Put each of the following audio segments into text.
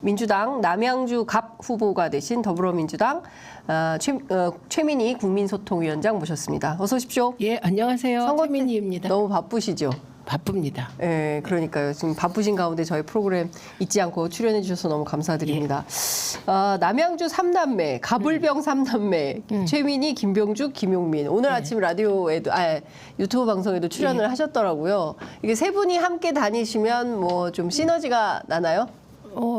민주당 남양주 갑 후보가 되신 더불어민주당 최민희 국민소통위원장 모셨습니다. 어서 오십시오. 예, 안녕하세요. 최민희입니다. 너무 바쁘시죠? 바쁩니다. 네, 그러니까요. 지금 바쁘신 가운데 저희 프로그램 잊지 않고 출연해 주셔서 너무 감사드립니다. 남양주 3남매, 가불병 3남매, 최민희, 김병죽, 김용민. 오늘 아침 라디오에도, 유튜브 방송에도 출연을 하셨더라고요. 이게 세 분이 함께 다니시면 뭐 좀 시너지가 나나요?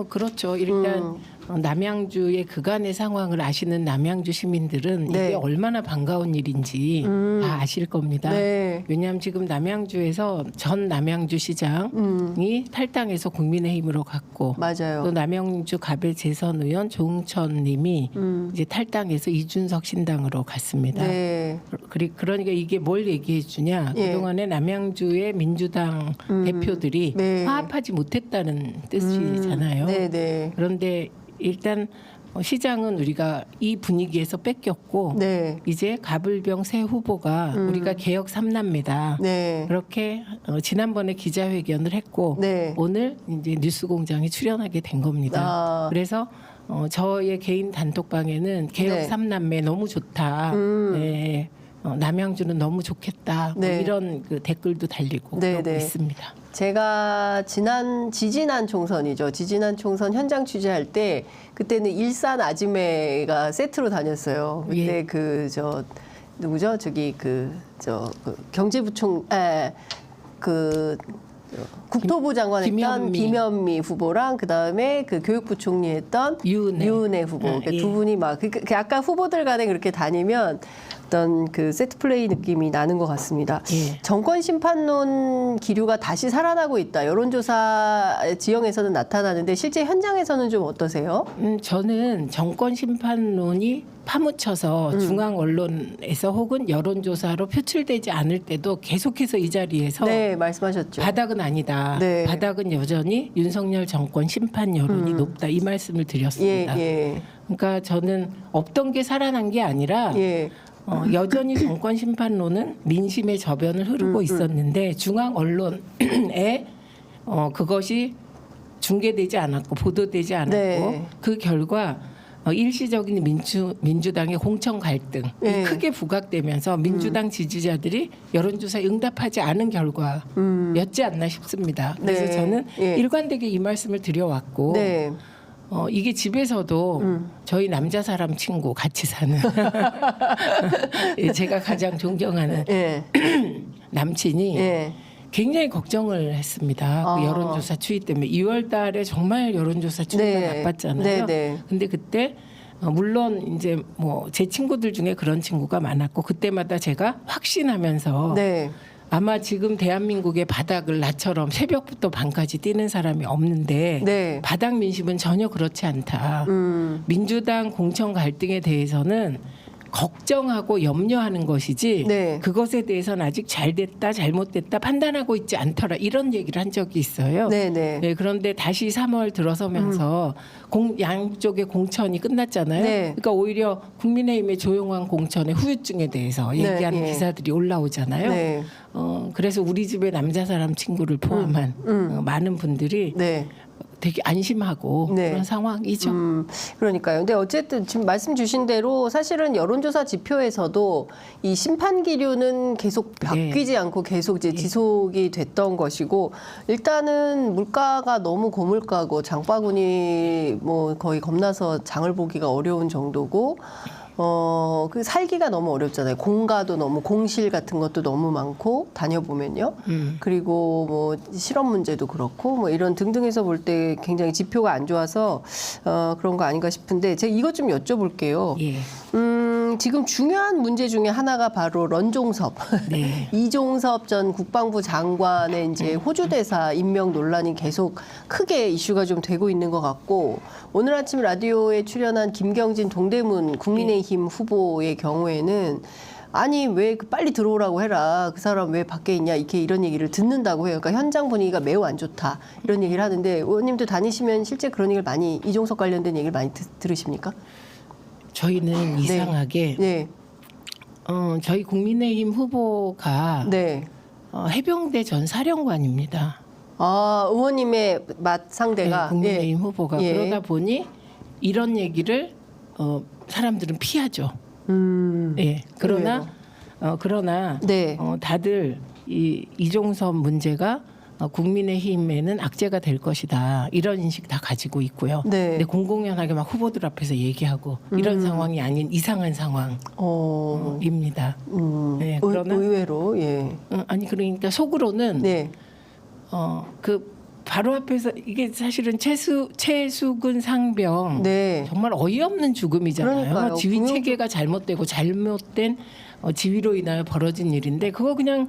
그렇죠. 일단 남양주의 그간의 상황을 아시는 남양주 시민들은 이게 얼마나 반가운 일인지 다 아실 겁니다. 네. 왜냐하면 지금 남양주에서 전 남양주 시장이 탈당해서 국민의힘으로 갔고, 맞아요. 또 남양주 갑의 재선 의원 조응천 님이 이제 탈당해서 이준석 신당으로 갔습니다. 네. 그러니까 이게 뭘 얘기해 주냐? 예. 그동안에 남양주의 민주당 대표들이 네. 화합하지 못했다는 뜻이잖아요. 네, 네. 그런데 일단 시장은 우리가 이 분위기에서 뺏겼고, 네. 이제 가불병 새 후보가 우리가 개혁 3남매다. 네. 그렇게 지난번에 기자회견을 했고, 네. 오늘 이제 뉴스공장에 출연하게 된 겁니다. 그래서 저의 개인 단톡방에는 개혁 네. 3남매 너무 좋다. 네. 남양주는 너무 좋겠다. 뭐 네. 이런 그 댓글도 달리고 네, 그러고 네. 있습니다. 제가 지지난 총선이죠. 지지난 총선 현장 취재할 때 그때는 일산 아지매가 세트로 다녔어요. 그때 예. 누구죠? 경제부총 국토부 장관 했던 김현미 후보랑 그다음에 그 교육부총리 했던 유은혜 후보. 그러니까 두 분이 막 아까 후보들 간에 그렇게 다니면 어떤 그 세트 플레이 느낌이 나는 것 같습니다. 예. 정권 심판론 기류가 다시 살아나고 있다. 여론조사 지형에서는 나타나는데 실제 현장에서는 좀 어떠세요? 저는 정권 심판론이 파묻혀서 중앙 언론에서 혹은 여론조사로 표출되지 않을 때도 계속해서 이 자리에서 네, 말씀하셨죠. 바닥은 아니다. 네. 바닥은 여전히 윤석열 정권 심판 여론이 높다. 이 말씀을 드렸습니다. 예. 그러니까 저는 없던 게 살아난 게 아니라 예. 여전히 정권 심판론은 민심의 저변을 흐르고 있었는데 중앙 언론에 그것이 중계되지 않았고 보도되지 않았고 네. 그 결과 일시적인 민주당의 공천 갈등이 네. 크게 부각되면서 민주당 지지자들이 여론조사에 응답하지 않은 결과였지 않나 싶습니다. 그래서 네. 저는 예. 일관되게 이 말씀을 드려왔고 네. 이게 집에서도 저희 남자 사람 친구 같이 사는 제가 가장 존경하는 예. 남친이 예. 굉장히 걱정을 했습니다. 그 여론조사 추이 때문에 2월 달에 정말 여론조사 추이가 네. 나빴잖아요. 네. 근데 그때 물론 이제 뭐 제 친구들 중에 그런 친구가 많았고 그때마다 제가 확신하면서 네. 아마 지금 대한민국의 바닥을 나처럼 새벽부터 밤까지 뛰는 사람이 없는데 네. 바닥 민심은 전혀 그렇지 않다. 민주당 공천 갈등에 대해서는 걱정하고 염려하는 것이지 네. 그것에 대해서는 아직 잘 됐다 잘못됐다 판단하고 있지 않더라 이런 얘기를 한 적이 있어요. 네. 그런데 다시 3월 들어서면서 양쪽의 공천이 끝났잖아요. 네. 그러니까 오히려 국민의힘의 조용한 공천의 후유증에 대해서 얘기하는 기사들이 올라오잖아요. 네. 그래서 우리 집에 남자 사람 친구를 포함한 많은 분들이 네. 되게 안심하고 네. 그런 상황이죠. 그러니까요. 근데 어쨌든 지금 말씀 주신 대로 사실은 여론조사 지표에서도 이 심판 기류는 계속 바뀌지 않고 계속 이제 지속이 됐던 것이고 일단은 물가가 너무 고물가고 장바구니 뭐 거의 겁나서 장을 보기가 어려운 정도고 그 살기가 너무 어렵잖아요. 공가도 너무 공실 같은 것도 너무 많고 다녀보면요. 그리고 뭐 실업 문제도 그렇고 뭐 이런 등등해서 볼 때 굉장히 지표가 안 좋아서 그런 거 아닌가 싶은데 제가 이것 좀 여쭤볼게요. 예. 지금 중요한 문제 중에 하나가 바로 런종섭, 네. 이종섭 전 국방부 장관의 이제 호주 대사 임명 논란이 계속 크게 이슈가 좀 되고 있는 것 같고 오늘 아침 라디오에 출연한 김경진 동대문 국민의힘 후보의 경우에는 아니 왜 빨리 들어오라고 해라 그 사람 왜 밖에 있냐 이런 얘기를 듣는다고 해요. 그러니까 현장 분위기가 매우 안 좋다 이런 얘기를 하는데 의원님도 다니시면 실제 그런 얘기를 많이 이종섭 관련된 얘기를 많이 들으십니까? 저희는 이상하게 네. 저희 국민의힘 후보가 네. 해병대 전 사령관입니다. 의원님의 맛 상대가 네, 국민의힘 후보가 예. 그러다 보니 이런 얘기를 사람들은 피하죠. 예. 그러나 네. 다들 이 이종섭 문제가 국민의힘에는 악재가 될 것이다 이런 인식 다 가지고 있고요. 네. 근데 공공연하게 막 후보들 앞에서 얘기하고 이런 상황이 아닌 이상한 상황입니다. 네, 그러나 의외로 예. 아니 그러니까 속으로는 네. 그 바로 앞에서 이게 사실은 최수근 상병 네. 정말 어이없는 죽음이잖아요. 그러니까요. 지휘 체계가 잘못되고 잘못된 지휘로 인하여 벌어진 일인데 그거 그냥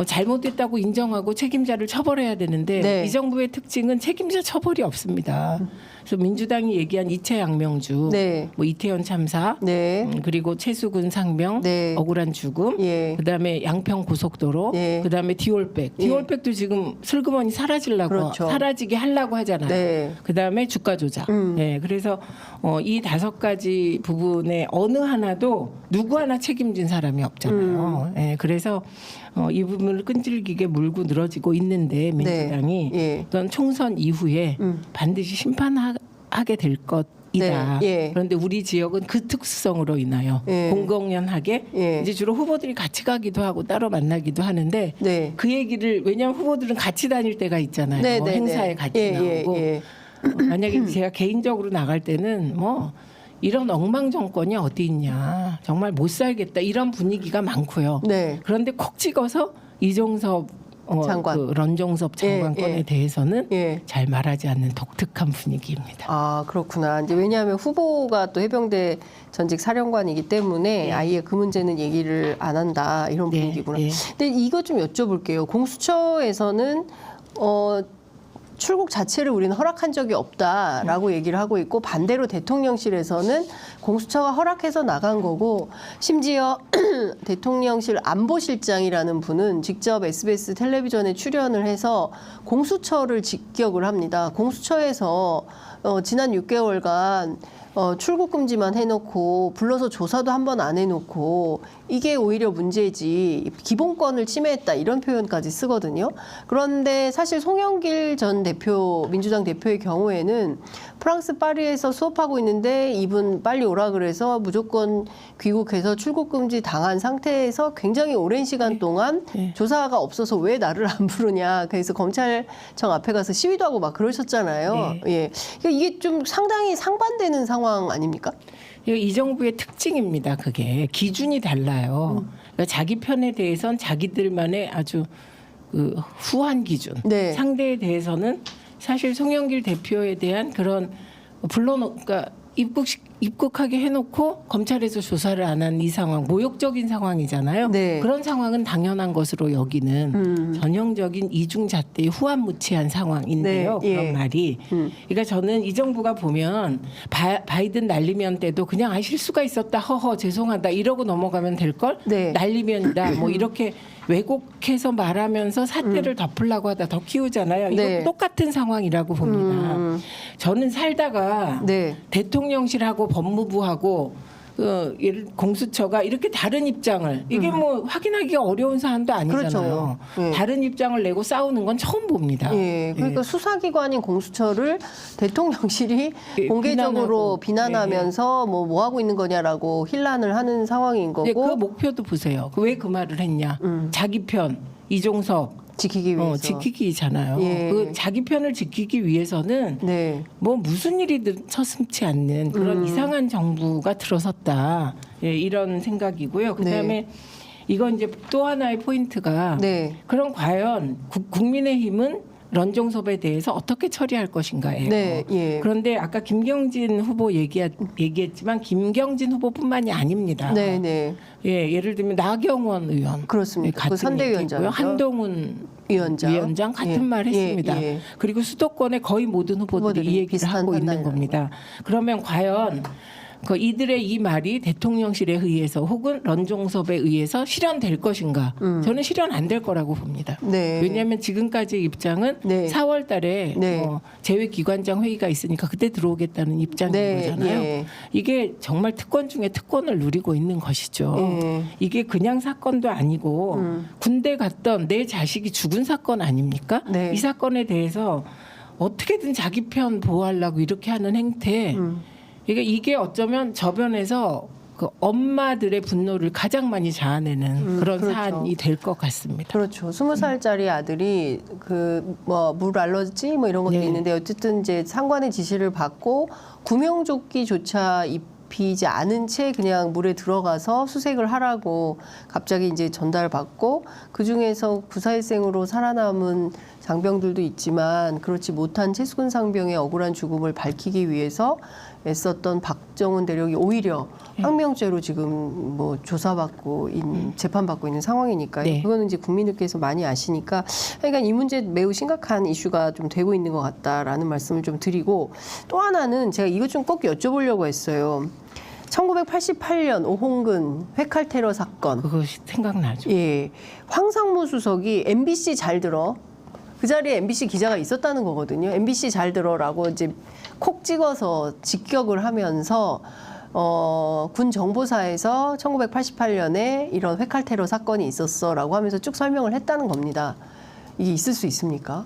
잘못됐다고 인정하고 책임자를 처벌해야 되는데 네. 이 정부의 특징은 책임자 처벌이 없습니다. 그래서 민주당이 얘기한 이채 양명주, 네. 뭐 이태원 참사, 네. 그리고 최수근 상병, 네. 억울한 죽음, 예. 그다음에 양평 고속도로, 예. 그다음에 디올백. 디올백도 지금 슬그머니 사라지려고 그렇죠. 사라지게 하려고 하잖아요. 네. 그다음에 주가 조작. 네, 그래서 이 5가지 부분에 어느 하나도 누구 하나 책임진 사람이 없잖아요. 네, 그래서 이 부분을 끈질기게 물고 늘어지고 있는데 민주당이 네. 예. 그건 총선 이후에 반드시 심판하게 될 것이다. 네. 예. 그런데 우리 지역은 그 특수성으로 인하여 예. 공공연하게 예. 이제 주로 후보들이 같이 가기도 하고 따로 만나기도 하는데 네. 그 얘기를 왜냐하면 후보들은 같이 다닐 때가 있잖아요. 네, 뭐 네, 행사에 네. 같이 예, 나오고 예, 만약에 제가 개인적으로 나갈 때는 뭐 이런 엉망 정권이 어디 있냐 정말 못 살겠다 이런 분위기가 많고요. 네. 그런데 콕 찍어서 이종섭 장관. 그 런종섭 장관권에 예. 대해서는 예. 잘 말하지 않는 독특한 분위기입니다. 아, 그렇구나. 이제 왜냐하면 후보가 또 해병대 전직 사령관이기 때문에 아예 그 문제는 얘기를 안 한다 이런 네, 분위기구나. 네. 근데 이거 좀 여쭤볼게요. 공수처에서는 출국 자체를 우리는 허락한 적이 없다라고 얘기를 하고 있고 반대로 대통령실에서는 공수처가 허락해서 나간 거고 심지어 대통령실 안보실장이라는 분은 직접 SBS 텔레비전에 출연을 해서 공수처를 직격을 합니다. 공수처에서 지난 6개월간 출국 금지만 해놓고 불러서 조사도 한 번 안 해놓고 이게 오히려 문제지 기본권을 침해했다 이런 표현까지 쓰거든요. 그런데 사실 송영길 전 대표 민주당 대표의 경우에는 프랑스 파리에서 수업하고 있는데 이분 빨리 오라 그래서 무조건 귀국해서 출국 금지 당한 상태에서 굉장히 오랜 시간 동안 네. 조사가 없어서 왜 나를 안 부르냐 그래서 검찰청 앞에 가서 시위도 하고 막 그러셨잖아요. 예, 그러니까 이게 좀 상당히 상반되는 상황 아닙니까? 이 정부의 특징입니다. 그게 기준이 달라요. 그러니까 자기 편에 대해선 자기들만의 아주 그 후한 기준. 네. 상대에 대해서는 사실 송영길 대표에 대한 그런 그러니까 입국하게 해놓고 검찰에서 조사를 안 한 이 상황 모욕적인 상황이잖아요. 네. 그런 상황은 당연한 것으로 여기는 전형적인 이중잣대의 후한무치한 상황인데요. 네, 예. 그런 말이. 그러니까 저는 이 정부가 보면 바이든 날리면 때도 그냥 실수가 있었다 허허 죄송하다 이러고 넘어가면 될 걸 네. 날리면이다 뭐 이렇게 왜곡해서 말하면서 사태를 덮으려고 하다 더 키우잖아요. 이거 네. 똑같은 상황이라고 봅니다. 저는 살다가 네. 대통령실하고 법무부하고 공수처가 이렇게 다른 입장을 이게 뭐 확인하기가 어려운 사안도 아니잖아요. 그렇죠. 예. 다른 입장을 내고 싸우는 건 처음 봅니다. 예, 그러니까 수사기관인 공수처를 대통령실이 예, 공개적으로 비난하고. 비난하면서 뭐 하고 있는 거냐라고 힐난을 하는 상황인 그 거고 목표도 보세요. 왜 그 말을 했냐? 자기 편 이종섭 지키기 위해서. 지키기잖아요. 예. 그 자기 편을 지키기 위해서는 네. 뭐 무슨 일이든 서슴지 않는 그런 이상한 정부가 들어섰다. 예, 이런 생각이고요. 그다음에 이건 이제 또 하나의 포인트가 네. 그럼 과연 국민의힘은 런종섭에 대해서 어떻게 처리할 것인가예요. 네. 예. 그런데 아까 김경진 후보 얘기했지만 김경진 후보뿐만이 아닙니다. 네, 네. 예, 예를 들면 나경원 의원 그렇습니다. 같은 그 선대위원장이죠. 얘기했고요. 한동훈 위원장 같은 예. 말 했습니다. 예, 예. 그리고 수도권의 거의 모든 후보들이 후보들이 이 얘기를 비슷한 하고 있는 판단이라고. 겁니다. 그러면 과연 이들의 이 말이 대통령실에 의해서 혹은 런종섭에 의해서 실현될 것인가? 저는 실현 안 될 거라고 봅니다. 네. 왜냐하면 지금까지의 입장은 네. 4월 달에 네. 재외기관장 회의가 있으니까 그때 들어오겠다는 입장인 네. 거잖아요. 예. 이게 정말 특권 중에 특권을 누리고 있는 것이죠. 예. 이게 그냥 사건도 아니고 군대 갔던 내 자식이 죽은 사건 아닙니까? 네. 이 사건에 대해서 어떻게든 자기 편 보호하려고 이렇게 하는 행태. 이게 어쩌면 저변에서 그 엄마들의 분노를 가장 많이 자아내는 그런 그렇죠. 사안이 될 것 같습니다. 그렇죠. 20살짜리 아들이 그 뭐 물 알러지 뭐 이런 것도 네. 있는데 어쨌든 이제 상관의 지시를 받고 구명조끼조차 입히지 않은 채 그냥 물에 들어가서 수색을 하라고 갑자기 이제 전달받고 그 중에서 구사일생으로 살아남은 장병들도 있지만 그렇지 못한 채수군 상병의 억울한 죽음을 밝히기 위해서 애썼던 박정훈 대령이 오히려 항명죄로 지금 뭐 조사받고 재판받고 있는 상황이니까요. 네. 그거는 이제 국민들께서 많이 아시니까 그러니까 이 문제 매우 심각한 이슈가 좀 되고 있는 것 같다라는 말씀을 좀 드리고 또 하나는 제가 이것 좀 꼭 여쭤보려고 했어요. 1988년 오홍근 회칼 테러 사건. 그것이 생각나죠. 예. 황상무 수석이 MBC 잘 들어. 그 자리에 MBC 기자가 있었다는 거거든요. MBC 잘 들어라고 이제 콕 찍어서 직격을 하면서 군 정보사에서 1988년에 이런 회칼 테러 사건이 있었어라고 하면서 쭉 설명을 했다는 겁니다. 이게 있을 수 있습니까?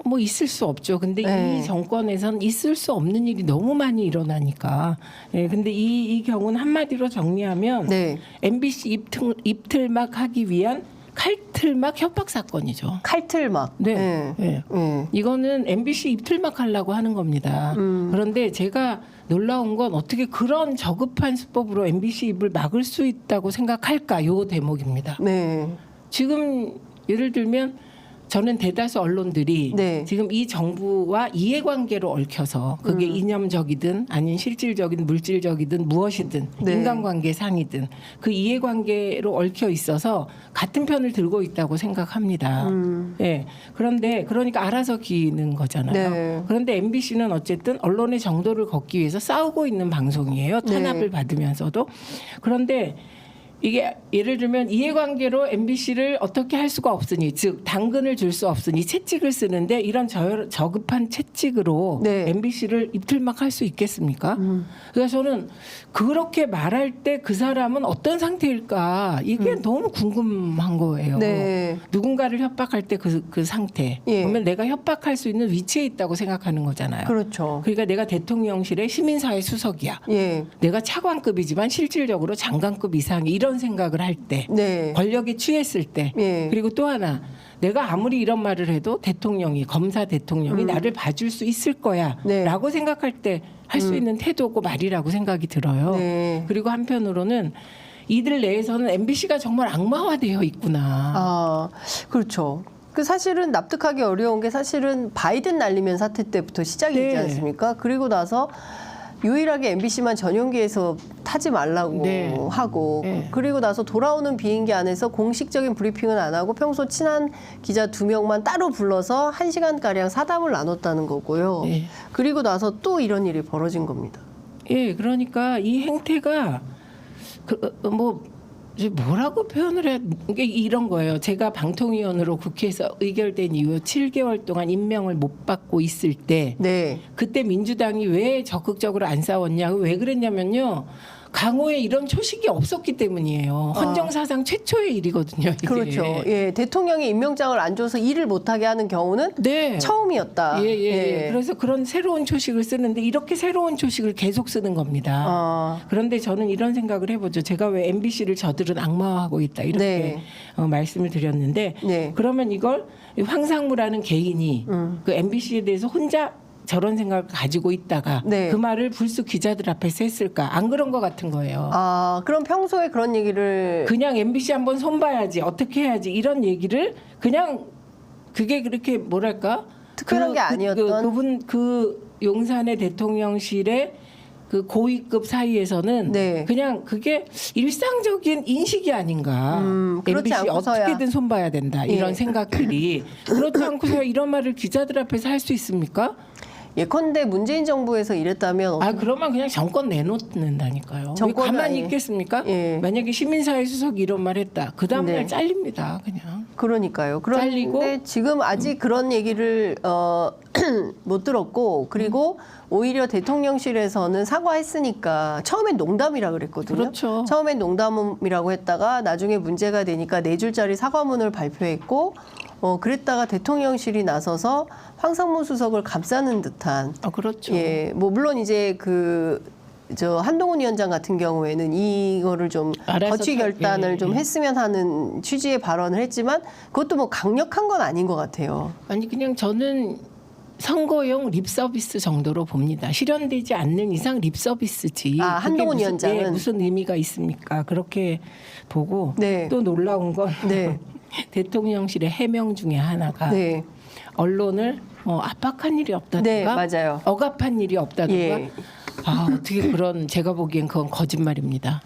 뭐 있을 수 없죠. 근데 네. 이 정권에선 있을 수 없는 일이 너무 많이 일어나니까. 예, 근데 이 경우는 한마디로 정리하면 네. MBC 입틀막 하기 위한 칼틀막 협박 사건이죠. 칼틀막. 네. 네. 네. 네. 이거는 MBC 입틀막 하려고 하는 겁니다. 그런데 제가 놀라운 건 어떻게 그런 저급한 수법으로 MBC 입을 막을 수 있다고 생각할까? 요 대목입니다. 네. 지금 예를 들면 저는 대다수 언론들이 네. 지금 이 정부와 이해관계로 얽혀서 그게 이념적이든 아닌 실질적이든 물질적이든 무엇이든 네. 인간관계 상이든 그 이해관계로 얽혀 있어서 같은 편을 들고 있다고 생각합니다. 예. 그런데 그러니까 알아서 기는 거잖아요. 네. 그런데 MBC는 어쨌든 언론의 정도를 걷기 위해서 싸우고 있는 방송이에요. 탄압을 네. 받으면서도. 그런데 이게 예를 들면 이해관계로 MBC를 어떻게 할 수가 없으니 즉 당근을 줄 수 없으니 채찍을 쓰는데 이런 저급한 채찍으로 네. MBC를 입틀막 할 수 있겠습니까? 그러니까 저는 그렇게 말할 때 그 사람은 어떤 상태일까 이게 너무 궁금한 거예요. 네. 누군가를 협박할 때 그 상태 예. 그러면 내가 협박할 수 있는 위치에 있다고 생각하는 거잖아요. 그렇죠. 그러니까 내가 대통령실의 시민사회 수석이야. 예. 내가 차관급이지만 실질적으로 장관급 이상이 이런 생각을 할 때 네. 권력에 취했을 때 예. 그리고 또 하나 내가 아무리 이런 말을 해도 대통령이 검사 대통령이 나를 봐줄 수 있을 거야 네. 라고 생각할 때 할 수 있는 태도고 말이라고 생각이 들어요. 네. 그리고 한편으로는 이들 내에서는 MBC가 정말 악마화되어 있구나. 아, 그렇죠. 그 사실은 납득하기 어려운 게 사실은 바이든 날리면 사태 때부터 시작이지 네. 않습니까? 그리고 나서 유일하게 MBC만 전용기에서 타지 말라고 네. 하고 네. 그리고 나서 돌아오는 비행기 안에서 공식적인 브리핑은 안 하고 평소 친한 기자 2명만 따로 불러서 1시간가량 사담을 나눴다는 거고요. 네. 그리고 나서 또 이런 일이 벌어진 겁니다. 예, 그러니까 이 행태가 뭐라고 표현을 해? 이게 이런 거예요. 제가 방통위원으로 국회에서 의결된 이후 7개월 동안 임명을 못 받고 있을 때 네. 그때 민주당이 왜 적극적으로 안 싸웠냐? 왜 그랬냐면요. 강호에 이런 초식이 없었기 때문이에요. 헌정사상 최초의 일이거든요. 이게. 그렇죠. 예, 대통령이 임명장을 안 줘서 일을 못하게 하는 경우는 네. 처음이었다. 예. 그래서 그런 새로운 초식을 쓰는데 이렇게 새로운 초식을 계속 쓰는 겁니다. 아, 그런데 저는 이런 생각을 해보죠. 제가 왜 MBC를 저들은 악마화하고 있다 이렇게 네. 말씀을 드렸는데 네. 그러면 이걸 황상무라는 개인이 그 MBC에 대해서 혼자 저런 생각을 가지고 있다가 네. 그 말을 불쑥 기자들 앞에서 했을까? 안 그런 것 같은 거예요. 아, 그럼 평소에 그런 얘기를 그냥 MBC 한번 손봐야지 어떻게 해야지 이런 얘기를 그냥 그게 그렇게 뭐랄까 특별한 게 아니었던? 그분 그 용산의 대통령실의 그 고위급 사이에서는 네. 그냥 그게 일상적인 인식이 아닌가. 그렇지 MBC 않고서야. 어떻게든 손봐야 된다. 이런 예. 생각들이 그렇지 않고서 이런 말을 기자들 앞에서 할 수 있습니까? 예컨대 문재인 정부에서 이랬다면 그러면 그냥 정권 내놓는다니까요. 정권은 가만히 아예. 있겠습니까? 예. 만약에 시민사회 수석이 이런 말 했다. 그 다음날 네. 잘립니다. 그냥. 그러니까요. 잘리고? 그런데 지금 아직 그런 얘기를 못 들었고 그리고 오히려 대통령실에서는 사과했으니까 처음엔 농담이라 그랬거든요. 그렇죠. 처음엔 농담이라고 했다가 나중에 문제가 되니까 4줄짜리 사과문을 발표했고 그랬다가 대통령실이 나서서 황상무 수석을 감싸는 듯한 그렇죠. 예, 뭐 물론 이제 한동훈 위원장 같은 경우에는 이거를 좀 알아서 거취 잘- 결단을 예, 좀 예. 했으면 하는 취지의 발언을 했지만 그것도 뭐 강력한 건 아닌 것 같아요. 아니 그냥 저는 선거용 립서비스 정도로 봅니다. 실현되지 않는 이상 립서비스지. 그게 한동훈 위원장은? 무슨 의미가 있습니까? 그렇게 보고 네. 또 놀라운 건 네. 대통령실의 해명 중에 하나가 네, 언론을 압박한 일이 없다든가 네, 맞아요. 억압한 일이 없다든가 예. 어떻게 그런 제가 보기엔 그건 거짓말입니다.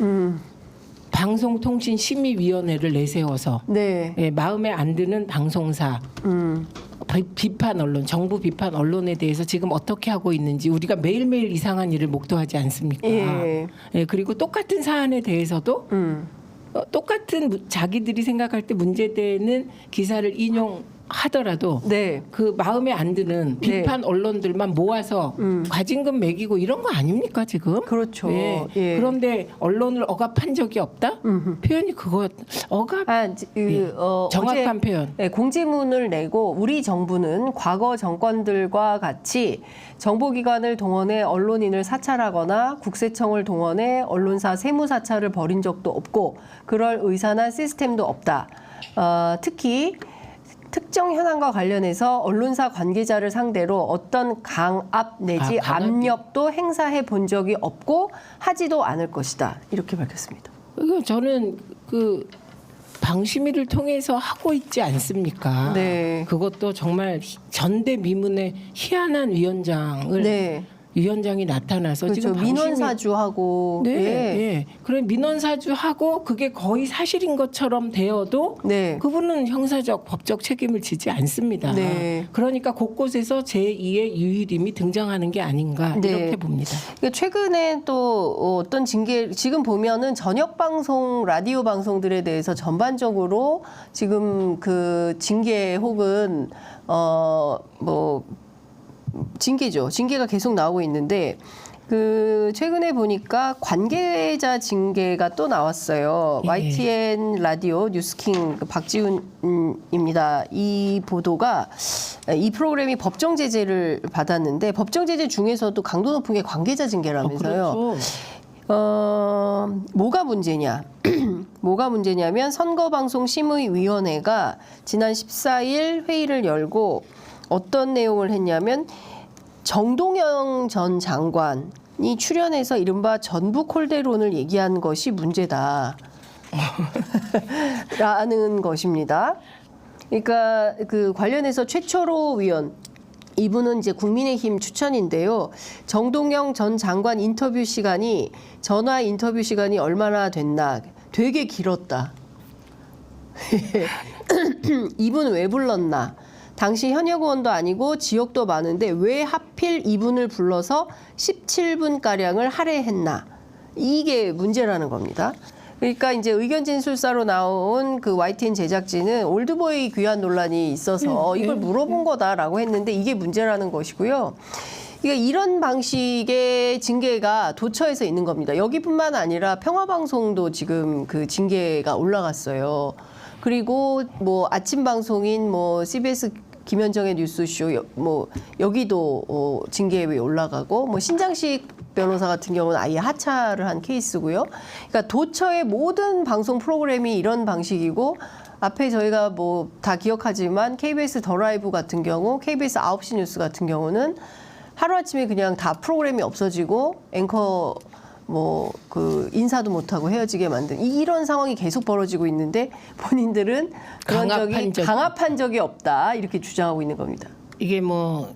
방송통신심의위원회를 내세워서 네, 마음에 안 드는 방송사 비판 언론, 정부 비판 언론에 대해서 지금 어떻게 하고 있는지 우리가 매일매일 이상한 일을 목도하지 않습니까? 예. 그리고 똑같은 사안에 대해서도 똑같은 자기들이 생각할 때 문제되는 기사를 인용하더라도 네. 그 마음에 안 드는 비판 언론들만 모아서 과징금 매기고 이런 거 아닙니까 지금? 그렇죠. 예. 예. 그런데 언론을 억압한 적이 없다? 표현이 그거 억압 정확한 표현. 네, 공지문을 내고 우리 정부는 과거 정권들과 같이 정보기관을 동원해 언론인을 사찰하거나 국세청을 동원해 언론사 세무 사찰을 벌인 적도 없고 그럴 의사나 시스템도 없다. 특히 특정 현안과 관련해서 언론사 관계자를 상대로 어떤 강압 내지 강압이- 압력도 행사해 본 적이 없고 하지도 않을 것이다. 이렇게 밝혔습니다. 저는 그 방심위를 통해서 하고 있지 않습니까? 네. 그것도 정말 전대미문의 희한한 위원장을 위원장이 나타나서 그렇죠. 지금 민원사주하고 네, 예. 예. 그래 민원사주하고 그게 거의 사실인 것처럼 되어도 네. 그분은 형사적 법적 책임을 지지 않습니다. 네. 그러니까 곳곳에서 제2의 유일임이 등장하는 게 아닌가 네. 이렇게 봅니다. 그러니까 최근에 또 어떤 징계 지금 보면은 저녁 방송 라디오 방송들에 대해서 전반적으로 지금 그 징계 혹은 뭐 징계죠. 징계가 계속 나오고 있는데 그 최근에 보니까 관계자 징계가 또 나왔어요. 예. YTN 라디오 뉴스킹 박지훈입니다. 이 보도가 이 프로그램이 법정 제재를 받았는데 법정 제재 중에서도 강도 높은 게 관계자 징계라면서요. 그렇죠. 뭐가 문제냐? 뭐가 문제냐면 선거방송심의위원회가 지난 14일 회의를 열고 어떤 내용을 했냐면 정동영 전 장관이 출연해서 이른바 전북 콜대론을 얘기한 것이 문제다. 라는 것입니다. 그러니까 그 관련해서 최초로 위원 이분은 이제 국민의힘 추천인데요. 정동영 전 장관 인터뷰 시간이 전화 인터뷰 시간이 얼마나 됐나? 되게 길었다. 이분 왜 불렀나? 당시 현역 의원도 아니고 지역도 많은데 왜 하필 이분을 불러서 17분가량을 할애했나? 이게 문제라는 겁니다. 그러니까 이제 의견 진술사로 나온 그 YTN 제작진은 올드보이 귀환 논란이 있어서 이걸 물어본 거다라고 했는데 이게 문제라는 것이고요. 그러니까 이런 방식의 징계가 도처에서 있는 겁니다. 여기뿐만 아니라 평화방송도 지금 그 징계가 올라갔어요. 그리고 뭐 아침 방송인 뭐 CBS 김현정의 뉴스쇼 뭐 여기도 징계에 올라가고 뭐 신장식 변호사 같은 경우는 아예 하차를 한 케이스고요. 그러니까 도처의 모든 방송 프로그램이 이런 방식이고 앞에 저희가 뭐 다 기억하지만 KBS 더 라이브 같은 경우, KBS 9시 뉴스 같은 경우는 하루아침에 그냥 다 프로그램이 없어지고 앵커 뭐 그 인사도 못하고 헤어지게 만든 이런 상황이 계속 벌어지고 있는데 본인들은 그런 강압한 적이 없다 이렇게 주장하고 있는 겁니다. 이게 뭐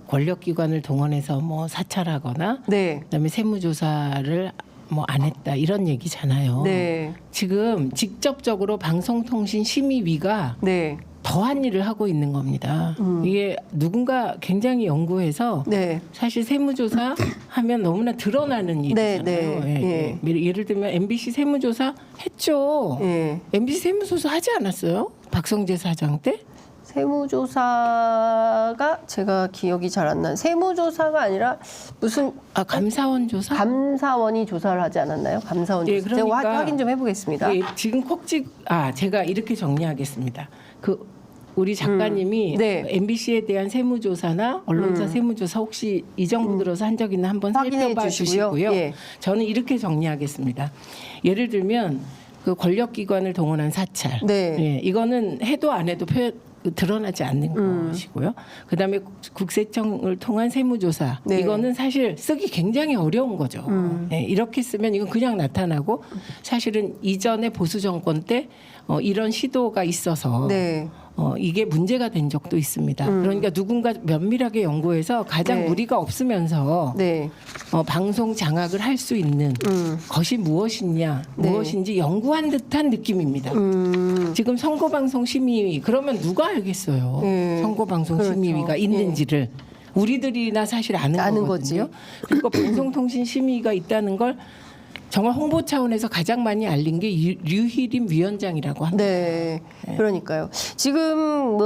권력기관을 동원해서 뭐 사찰하거나 네. 그다음에 세무조사를 뭐 안 했다 이런 얘기잖아요. 네. 지금 직접적으로 방송통신심의위가 네. 더한 일을 하고 있는 겁니다. 이게 누군가 굉장히 연구해서 네. 사실 세무조사 하면 너무나 드러나는 일이잖아요. 네. 예를 들면 MBC 세무조사 했죠. 예. MBC 세무조사 하지 않았어요? 박성재 사장 때? 세무조사가 제가 기억이 잘 안 나는 세무조사가 아니라 무슨 감사원 조사? 감사원이 조사를 하지 않았나요? 감사원 예, 조사. 제가 그러니까 확인 좀 해보겠습니다. 예, 지금 제가 이렇게 정리하겠습니다. 우리 작가님이 네. MBC에 대한 세무조사나 언론사 세무조사 혹시 이 정부 들어서 한 적 있나 한번 확인해 살펴봐 주시고요. 주시고요. 예. 저는 이렇게 정리하겠습니다. 예를 들면 그 권력기관을 동원한 사찰. 네. 예, 이거는 해도 안 해도 드러나지 않는 것이고요. 그다음에 국세청을 통한 세무조사. 네. 이거는 사실 쓰기 굉장히 어려운 거죠. 예, 이렇게 쓰면 이건 그냥 나타나고 사실은 이전에 보수 정권 때 이런 시도가 있어서 네. 이게 문제가 된 적도 있습니다. 그러니까 누군가 면밀하게 연구해서 가장 네. 무리가 없으면서 네. 방송 장악을 할 수 있는 것이 무엇이냐, 네. 무엇인지 연구한 듯한 느낌입니다. 지금 선거방송심의위 그러면 누가 알겠어요? 네. 선거방송심의위가 그렇죠. 있는지를 우리들이나 사실 아는 거거든요. 그리고 방송통신심의위가 있다는 걸 정말 홍보 차원에서 가장 많이 알린 게 류희림 위원장이라고 합니다. 네, 그러니까요. 지금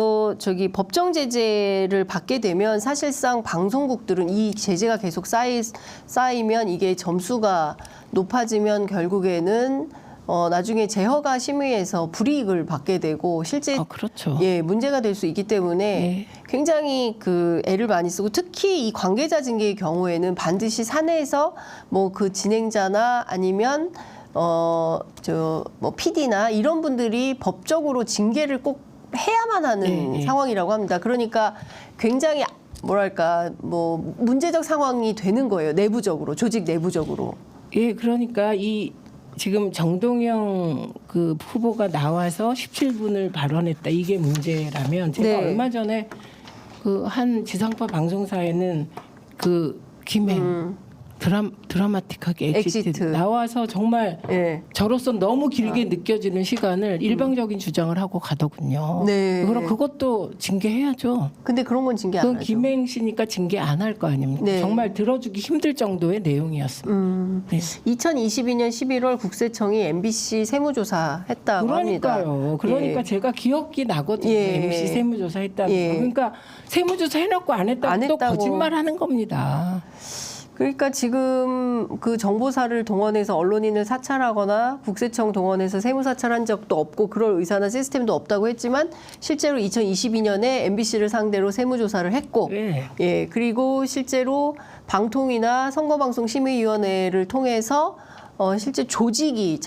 법정 제재를 받게 되면 사실상 방송국들은 이 제재가 계속 쌓이면 이게 점수가 높아지면 결국에는 나중에 제허가 심의에서 불이익을 받게 되고 실제 그렇죠. 예, 문제가 될 수 있기 때문에 네. 굉장히 애를 많이 쓰고 특히 이 관계자 징계의 경우에는 반드시 사내에서 그 진행자나 아니면 PD나 이런 분들이 법적으로 징계를 꼭 해야만 하는 네. 상황이라고 합니다. 그러니까 굉장히 문제적 상황이 되는 거예요. 내부적으로, 조직 내부적으로. 예, 그러니까 지금 정동영 후보가 나와서 17분을 발언했다. 이게 문제라면 제가 네. 얼마 전에 한 지상파 방송사에는 김행 드라마틱하게 엑시트 나와서 정말 예. 저로서 너무 길게 느껴지는 시간을 일방적인 주장을 하고 가더군요. 네. 그럼 그것도 징계해야죠. 근데 그런 건 징계 안 그건 하죠. 김행 씨니까 징계 안 할 거 아닙니까? 네. 정말 들어주기 힘들 정도의 내용이었습니다. 네. 2022년 11월 국세청이 MBC 세무조사 했다고 합니다. 그러니까 예. 제가 기억이 나거든요. 예. MBC 세무조사 했다는 예. 거. 그러니까 세무조사 해놓고 안 했다고 또 거짓말하는 겁니다. 그러니까 지금 정보사를 동원해서 언론인을 사찰하거나 국세청 동원해서 세무 사찰한 적도 없고 그럴 의사나 시스템도 없다고 했지만 실제로 2022년에 MBC를 상대로 세무조사를 했고 네. 예, 그리고 실제로 방통위나 선거방송심의위원회를 통해서 실제 조직이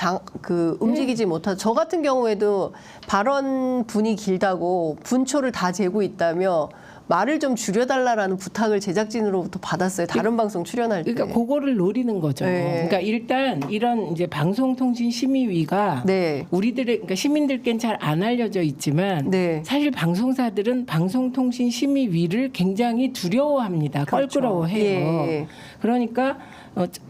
움직이지 못하죠. 저 같은 경우에도 발언 분이 길다고 분초를 다 재고 있다며 말을 좀 줄여달라라는 부탁을 제작진으로부터 받았어요. 다른 방송 출연할 때. 그러니까 그거를 노리는 거죠. 네. 그러니까 일단 이런 이제 방송통신심의위가 네. 그러니까 시민들께는 잘 안 알려져 있지만 네. 사실 방송사들은 방송통신심의위를 굉장히 두려워합니다. 그렇죠. 껄끄러워해요. 예. 그러니까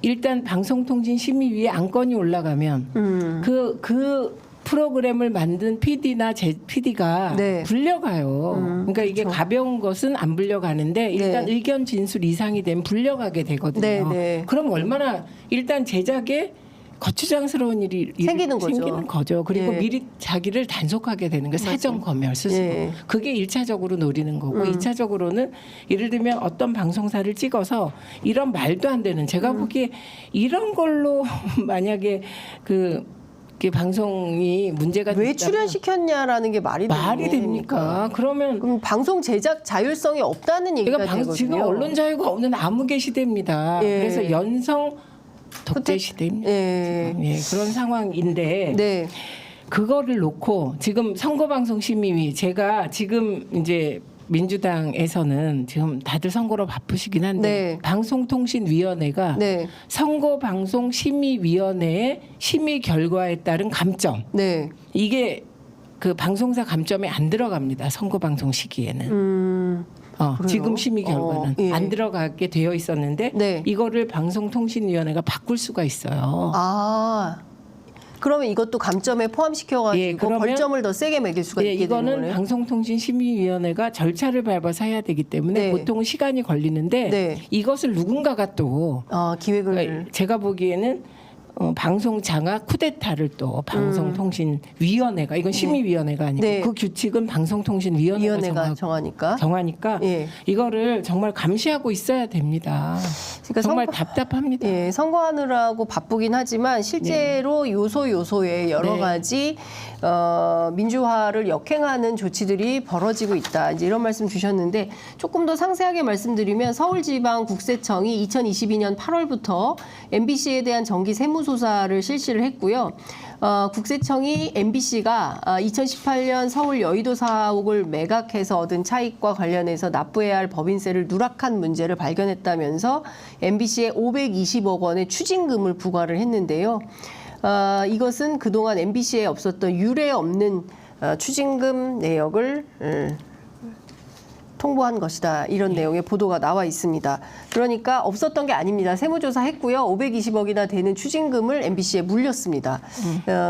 일단 방송통신심의위에 안건이 올라가면 그 프로그램을 만든 PD나 PD가 네. 불려가요. 그러니까 이게 그렇죠. 가벼운 것은 안 불려가는데 일단 네. 의견 진술 이상이 되면 불려가게 되거든요. 네, 네. 그럼 얼마나 일단 제작에 거추장스러운 일이 생기는 거죠. 그리고 예. 미리 자기를 단속하게 되는 거 사전 검열 스스로. 예. 그게 1차적으로 노리는 거고 2차적으로는 예를 들면 어떤 방송사를 찍어서 이런 말도 안 되는 제가 보기에 이런 걸로 만약에 방송이 문제가 왜 됐다면 출연시켰냐라는 게 말이 됩니까? 그러면 방송 제작 자율성이 없다는 얘기가 되거든요. 지금 언론 자유가 없는 암흑의 시대입니다. 예. 그래서 연성 독재 시대입니다. 예. 예, 그런 상황인데 네. 그거를 놓고 지금 선거방송심의위 제가 지금 이제 민주당에서는 지금 다들 선거로 바쁘시긴 한데 네. 방송통신위원회가 네. 선거방송심의위원회의 심의 결과에 따른 감점 네. 이게 방송사 감점에 안 들어갑니다. 선거방송 시기에는. 지금 심의 결과는 예. 안 들어가게 되어 있었는데 네. 이거를 방송통신위원회가 바꿀 수가 있어요. 그러면 이것도 감점에 포함시켜가지고 예, 그러면- 벌점을 더 세게 매길 수가 예, 있게 되는 이거는 거네요. 방송통신심의위원회가 절차를 밟아서 해야 되기 때문에 네. 보통은 시간이 걸리는데 네. 이것을 누군가가 또 기획을 그러니까 제가 보기에는 방송 장악 쿠데타를 또 방송통신위원회가 이건 심의위원회가 아니고 네. 그 규칙은 방송통신위원회가 위원회가 정하니까 예. 이거를 정말 감시하고 있어야 됩니다. 그러니까 정말 답답합니다. 예, 선거하느라고 바쁘긴 하지만 실제로 요소에 여러 네. 가지 민주화를 역행하는 조치들이 벌어지고 있다. 이제 이런 말씀 주셨는데 조금 더 상세하게 말씀드리면 서울지방국세청이 2022년 8월부터 MBC에 대한 정기 세무조사를 실시를 했고요. 국세청이 MBC가 2018년 서울 여의도 사옥을 매각해서 얻은 차익과 관련해서 납부해야 할 법인세를 누락한 문제를 발견했다면서 MBC에 520억 원의 추징금을 부과를 했는데요. 이것은 그동안 MBC에 없었던 유례 없는 추징금 내역을 통보한 것이다. 이런 내용의 보도가 나와 있습니다. 그러니까 없었던 게 아닙니다. 세무조사 했고요. 520억이나 되는 추징금을 MBC에 물렸습니다.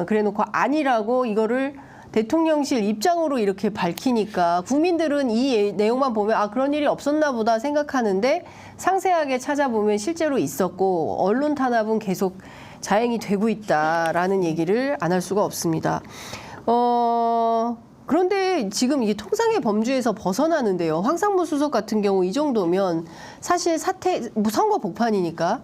그래놓고 아니라고 이거를 대통령실 입장으로 이렇게 밝히니까 국민들은 이 내용만 보면 그런 일이 없었나 보다 생각하는데 상세하게 찾아보면 실제로 있었고 언론 탄압은 계속 자행이 되고 있다라는 얘기를 안 할 수가 없습니다. 그런데 지금 이게 통상의 범주에서 벗어나는데요. 황상무 수석 같은 경우 이 정도면 사실 선거 복판이니까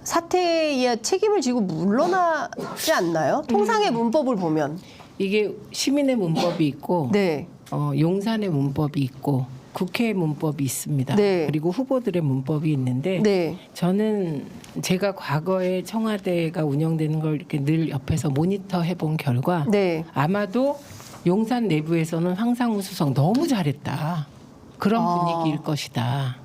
사퇴의 책임을 지고 물러나지 않나요? 통상의 문법을 보면. 이게 시민의 문법이 있고 네. 용산의 문법이 있고 국회의 문법이 있습니다. 네. 그리고 후보들의 문법이 있는데 네. 저는 제가 과거에 청와대가 운영되는 걸 이렇게 늘 옆에서 모니터 해본 결과 네. 아마도 용산 내부에서는 황상무 수석 너무 잘했다. 그런 분위기일 것이다.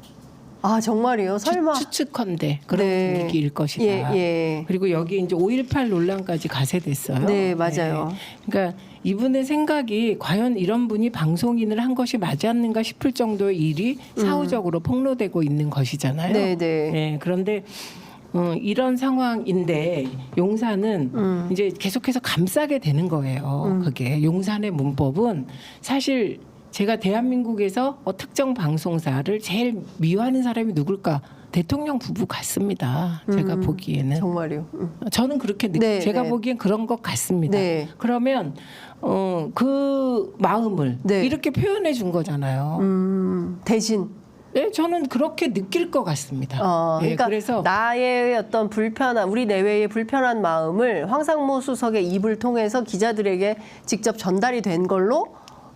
정말이요? 설마. 추측컨대 그런 네. 분위기일 것이다. 예. 그리고 여기 이제 5.18 논란까지 가세됐어요. 네, 맞아요. 그러니까 이분의 생각이 과연 이런 분이 방송인을 한 것이 맞았는가 싶을 정도의 일이 사후적으로 폭로되고 있는 것이잖아요. 네. 네, 그런데 이런 상황인데 용산은 이제 계속해서 감싸게 되는 거예요. 그게 용산의 문법은 사실 제가 대한민국에서 특정 방송사를 제일 미워하는 사람이 누굴까? 대통령 부부 같습니다. 제가 보기에는. 정말요. 저는 그렇게 네, 제가 네. 보기엔 그런 것 같습니다. 네. 그러면 그 마음을 네. 이렇게 표현해 준 거잖아요. 대신. 네, 저는 그렇게 느낄 것 같습니다. 그러니까 그래서 나의 어떤 우리 내외의 불편한 마음을 황상무 수석의 입을 통해서 기자들에게 직접 전달이 된 걸로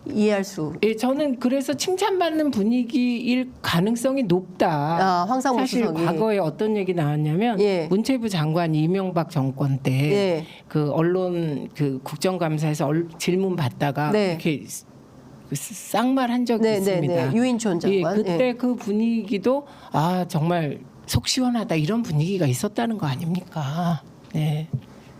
이해할 수. 저는 그래서 칭찬받는 분위기일 가능성이 높다. 황상무 사실 수석이. 과거에 어떤 얘기 나왔냐면 예. 문체부 장관이 이명박 정권 때 예. 그 언론 그 국정감사에서 질문 받다가 네. 이렇게 쌍말한 적이 있습니다. 유인촌 장관. 그때 그 분위기도 정말 속 시원하다 이런 분위기가 있었다는 거 아닙니까? 네.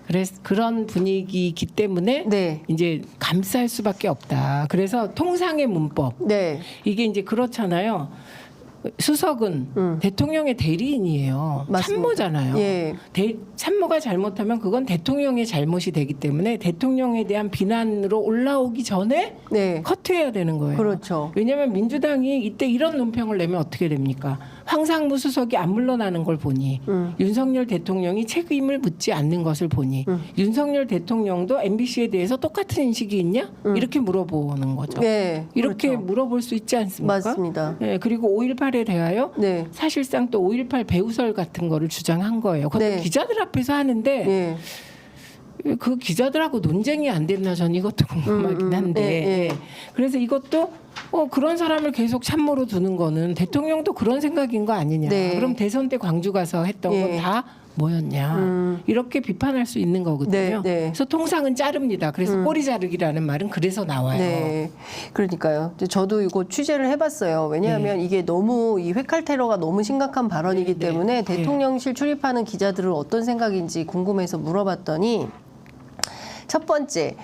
그래서 그런 분위기이기 때문에 네. 이제 감쌀 수밖에 없다. 그래서 통상의 문법 네. 이게 이제 그렇잖아요. 수석은 대통령의 대리인이에요. 맞습니다. 참모잖아요. 예. 참모가 잘못하면 그건 대통령의 잘못이 되기 때문에 대통령에 대한 비난으로 올라오기 전에 네. 커트해야 되는 거예요. 그렇죠. 왜냐하면 민주당이 이때 이런 논평을 내면 어떻게 됩니까? 황상무 수석이 안 물러나는 걸 보니 윤석열 대통령이 책임을 묻지 않는 것을 보니 윤석열 대통령도 MBC에 대해서 똑같은 인식이 있냐? 이렇게 물어보는 거죠. 네. 이렇게 그렇죠. 물어볼 수 있지 않습니까? 맞습니다. 네, 그리고 5.18에 대하여 네. 사실상 또 5.18 배우설 같은 거를 주장한 거예요. 그것도 네. 기자들 앞에서 하는데 네. 그 기자들하고 논쟁이 안 됐나 전 이것도 궁금하긴 한데 그래서 이것도 그런 사람을 계속 참모로 두는 거는 대통령도 그런 생각인 거 아니냐. 네. 그럼 대선 때 광주 가서 했던 예. 건 다 뭐였냐. 이렇게 비판할 수 있는 거거든요. 네, 네. 그래서 통상은 자릅니다. 그래서 꼬리 자르기라는 말은 그래서 나와요. 네, 그러니까요. 저도 이거 취재를 해봤어요. 왜냐하면 이게 너무 이 회칼 테러가 너무 심각한 발언이기 때문에 대통령실 출입하는 기자들은 어떤 생각인지 궁금해서 물어봤더니 첫 번째.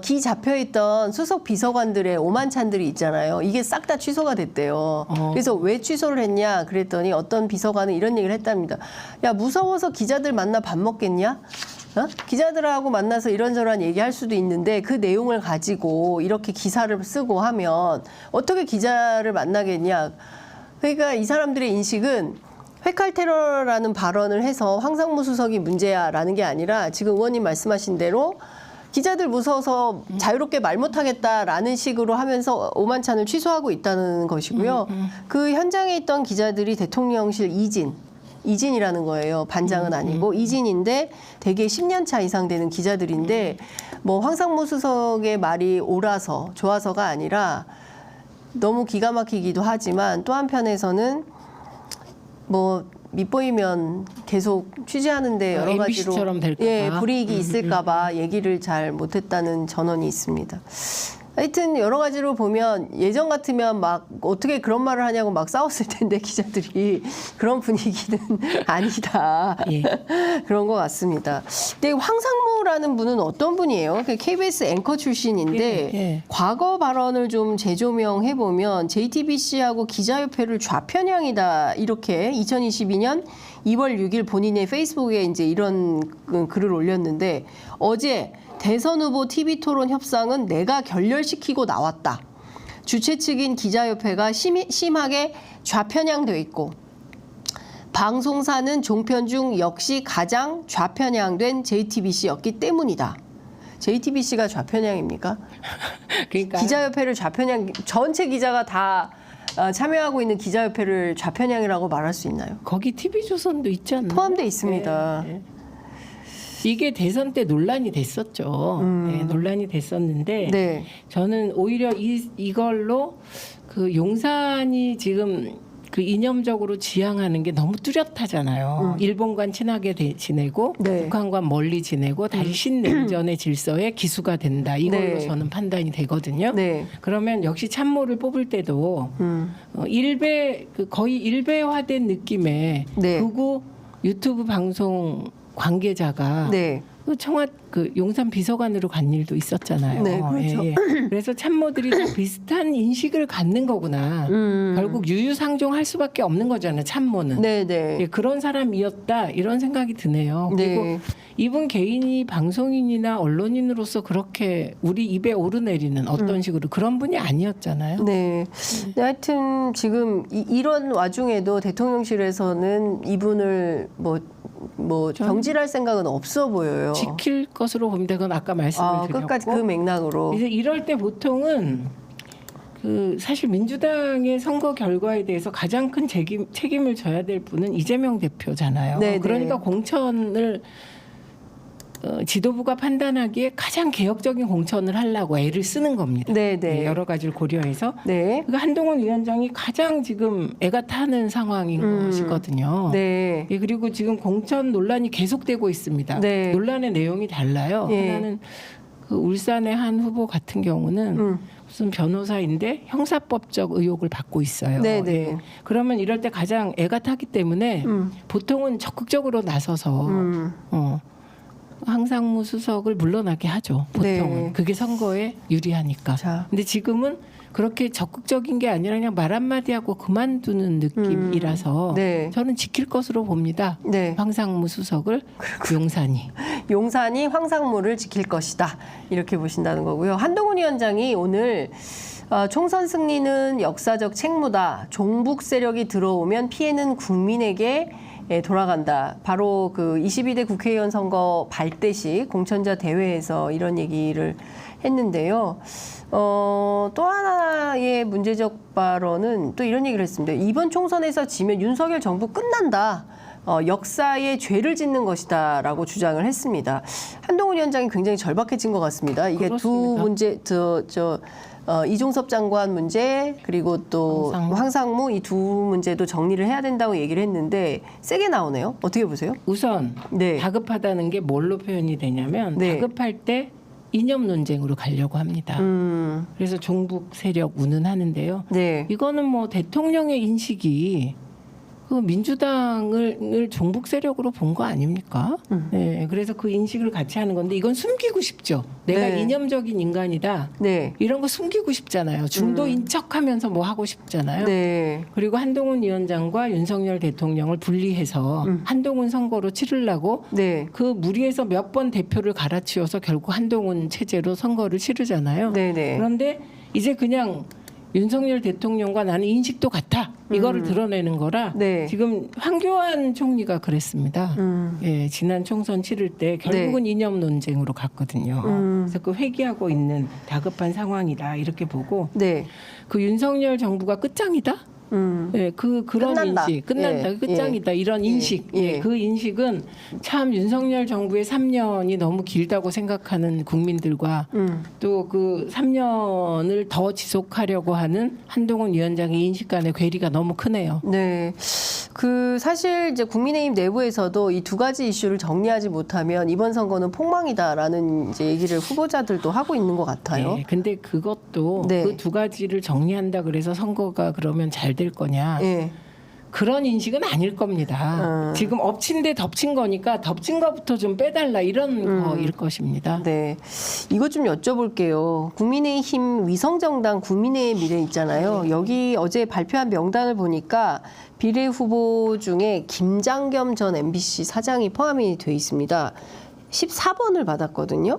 기 잡혀있던 수석 비서관들의 오만찬들이 있잖아요. 이게 싹 다 취소가 됐대요. 그래서 왜 취소를 했냐 그랬더니 어떤 비서관은 이런 얘기를 했답니다. 야, 무서워서 기자들 만나 밥 먹겠냐? 기자들하고 만나서 이런저런 얘기할 수도 있는데 그 내용을 가지고 이렇게 기사를 쓰고 하면 어떻게 기자를 만나겠냐. 그러니까 이 사람들의 인식은 회칼 테러라는 발언을 해서 황상무 수석이 문제야라는 게 아니라 지금 의원님 말씀하신 대로 기자들 무서워서 자유롭게 말 못하겠다라는 식으로 하면서 오만찬을 취소하고 있다는 것이고요. 그 현장에 있던 기자들이 대통령실 이진이라는 거예요. 반장은 아니고 이진인데 대개 10년 차 이상 되는 기자들인데 뭐 황상무 수석의 말이 옳아서 좋아서가 아니라 너무 기가 막히기도 하지만 또 한편에서는 뭐 밑보이면 계속 취재하는데 여러 가지로 MBC처럼 될까 봐. 예, 불이익이 있을까 봐 얘기를 잘 못했다는 전언이 있습니다. 하여튼 여러 가지로 보면 예전 같으면 막 어떻게 그런 말을 하냐고 막 싸웠을 텐데 기자들이 그런 분위기는 아니다. 예. 그런 것 같습니다. 근데 황상무라는 분은 어떤 분이에요? KBS 앵커 출신인데 예. 과거 발언을 좀 재조명해 보면 JTBC하고 기자협회를 좌편향이다 이렇게 2022년 2월 6일 본인의 페이스북에 이제 이런 글을 올렸는데 어제 대선 후보 TV 토론 협상은 내가 결렬시키고 나왔다. 주최 측인 기자협회가 심하게 좌편향돼 있고 방송사는 종편 중 역시 가장 좌편향된 JTBC였기 때문이다. JTBC가 좌편향입니까? 그러니까 기자협회를 좌편향, 전체 기자가 다 참여하고 있는 기자협회를 좌편향이라고 말할 수 있나요? 거기 TV조선도 있지 않나요? 포함되어 있습니다. 네, 네. 이게 대선 때 논란이 됐었죠. 네, 논란이 됐었는데 네. 저는 오히려 이걸로 그 용산이 지금 그 이념적으로 지향하는 게 너무 뚜렷하잖아요. 일본과 친하게 지내고 네. 북한과 멀리 지내고 다시 신냉전의 질서에 기수가 된다. 이걸로 네. 저는 판단이 되거든요. 네. 그러면 역시 참모를 뽑을 때도 거의 일베화된 느낌의 네. 극우 유튜브 방송 관계자가 네. 그 용산 비서관으로 간 일도 있었잖아요. 네, 그렇죠. 예, 예. 그래서 참모들이 다 비슷한 인식을 갖는 거구나. 결국 유유상종할 수밖에 없는 거잖아요. 참모는. 네, 네. 예, 그런 사람이었다 이런 생각이 드네요. 네. 그리고 이분 개인이 방송인이나 언론인으로서 그렇게 우리 입에 오르내리는 어떤 식으로 그런 분이 아니었잖아요. 네. 네, 하여튼 지금 이런 와중에도 대통령실에서는 이분을 뭐 경질할 생각은 없어 보여요. 지킬 것으로 봅니다. 그건 아까 말씀을 드렸고. 끝까지 그 맥락으로. 이제 이럴 때 보통은 그 사실 민주당의 선거 결과에 대해서 가장 큰 책임을 져야 될 분은 이재명 대표잖아요. 네, 그러니까 네. 공천을 지도부가 판단하기에 가장 개혁적인 공천을 하려고 애를 쓰는 겁니다. 네, 네. 여러 가지를 고려해서. 네. 그러니까 한동훈 위원장이 가장 지금 애가 타는 상황인 것이거든요. 네. 예, 그리고 지금 공천 논란이 계속되고 있습니다. 네. 논란의 내용이 달라요. 예. 하나는 그 울산의 한 후보 같은 경우는 무슨 변호사인데 형사법적 의혹을 받고 있어요. 네, 네. 예. 그러면 이럴 때 가장 애가 타기 때문에 보통은 적극적으로 나서서 황상무 수석을 물러나게 하죠. 보통은. 네. 그게 선거에 유리하니까. 자. 근데 지금은 그렇게 적극적인 게 아니라 그냥 말 한마디 하고 그만두는 느낌이라서 네. 저는 지킬 것으로 봅니다. 네. 황상무 수석을 용산이. 용산이 황상무를 지킬 것이다. 이렇게 보신다는 거고요. 한동훈 위원장이 오늘 총선 승리는 역사적 책무다. 종북 세력이 들어오면 피해는 국민에게 돌아간다. 바로 그 22대 국회의원 선거 발대식 공천자 대회에서 이런 얘기를 했는데요. 또 하나의 문제적 발언은 또 이런 얘기를 했습니다. 이번 총선에서 지면 윤석열 정부 끝난다. 역사에 죄를 짓는 것이다라고 주장을 했습니다. 한동훈 위원장이 굉장히 절박해진 것 같습니다. 이게 그렇습니다. 두 문제, 이종섭 장관 문제 그리고 또 황상무 이 두 문제도 정리를 해야 된다고 얘기를 했는데 세게 나오네요. 어떻게 보세요? 우선 네. 다급하다는 게 뭘로 표현이 되냐면 네. 다급할 때 이념 논쟁으로 가려고 합니다. 그래서 종북 세력 운운하는데요. 네. 이거는 뭐 대통령의 인식이 그 민주당을 종북 세력으로 본 거 아닙니까? 네, 그래서 그 인식을 같이 하는 건데 이건 숨기고 싶죠. 내가 네. 이념적인 인간이다. 네. 이런 거 숨기고 싶잖아요. 중도인 척하면서 뭐 하고 싶잖아요. 네. 그리고 한동훈 위원장과 윤석열 대통령을 분리해서 한동훈 선거로 치르려고 네. 그 무리해서 몇 번 대표를 갈아치워서 결국 한동훈 체제로 선거를 치르잖아요. 네. 네. 그런데 이제 그냥 윤석열 대통령과 나는 인식도 같아. 이거를 드러내는 거라 네. 지금 황교안 총리가 그랬습니다. 예, 지난 총선 치를 때 결국은 이념 논쟁으로 갔거든요. 그래서 그 회귀하고 있는 다급한 상황이다 이렇게 보고 네. 그 윤석열 정부가 끝장이다. 예, 그런 끝난다. 인식, 끝난다, 예, 끝장이다 이런 인식, 예. 예, 그 인식은 참 윤석열 정부의 3년이 너무 길다고 생각하는 국민들과 또 그 3년을 더 지속하려고 하는 한동훈 위원장의 인식 간의 괴리가 너무 크네요. 네. 그 사실 이제 국민의힘 내부에서도 이 두 가지 이슈를 정리하지 못하면 이번 선거는 폭망이다라는 이제 얘기를 후보자들도 하고 있는 것 같아요. 예, 근데 그것도 네. 그 두 가지를 정리한다 그래서 선거가 그러면 잘 될 거냐? 예. 그런 인식은 아닐 겁니다. 지금 엎친 데 덮친 거니까 덮친 거부터 좀 빼달라 이런 거일 것입니다. 네. 이것 좀 여쭤볼게요. 국민의힘 위성정당 국민의 미래 있잖아요. 여기 어제 발표한 명단을 보니까 비례 후보 중에 김장겸 전 MBC 사장이 포함이 돼 있습니다. 14번을 받았거든요.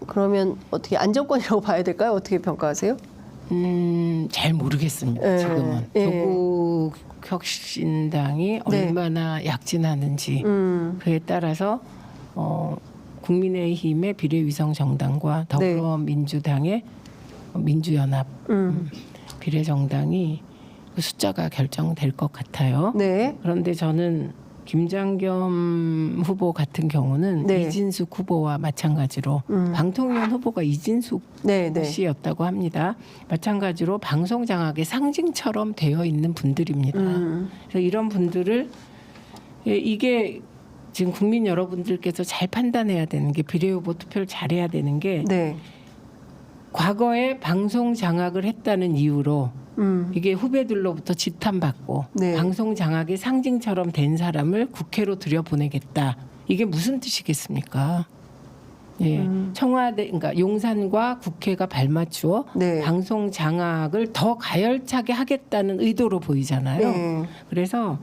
그러면 어떻게 안정권이라고 봐야 될까요? 어떻게 평가하세요? 잘 모르겠습니다. 지금은 조국 혁신당이 얼마나 약진하는지 그에 따라서 국민의힘의 비례위성 정당과 더불어민주당의 민주연합 비례정당이 그 숫자가 결정될 것 같아요. 네. 그런데 저는 김장겸 후보 같은 경우는 네. 이진숙 후보와 마찬가지로 방통위원 후보가 이진숙 네, 네. 씨였다고 합니다. 마찬가지로 방송 장악의 상징처럼 되어 있는 분들입니다. 그래서 이런 분들을 이게 지금 국민 여러분들께서 잘 판단해야 되는 게 비례 후보 투표를 잘해야 되는 게 네. 과거에 방송 장악을 했다는 이유로 이게 후배들로부터 지탄받고 네. 방송 장악의 상징처럼 된 사람을 국회로 들여보내겠다. 이게 무슨 뜻이겠습니까? 예, 청와대, 그러니까 용산과 국회가 발맞추어 네. 방송 장악을 더 가열차게 하겠다는 의도로 보이잖아요. 네. 그래서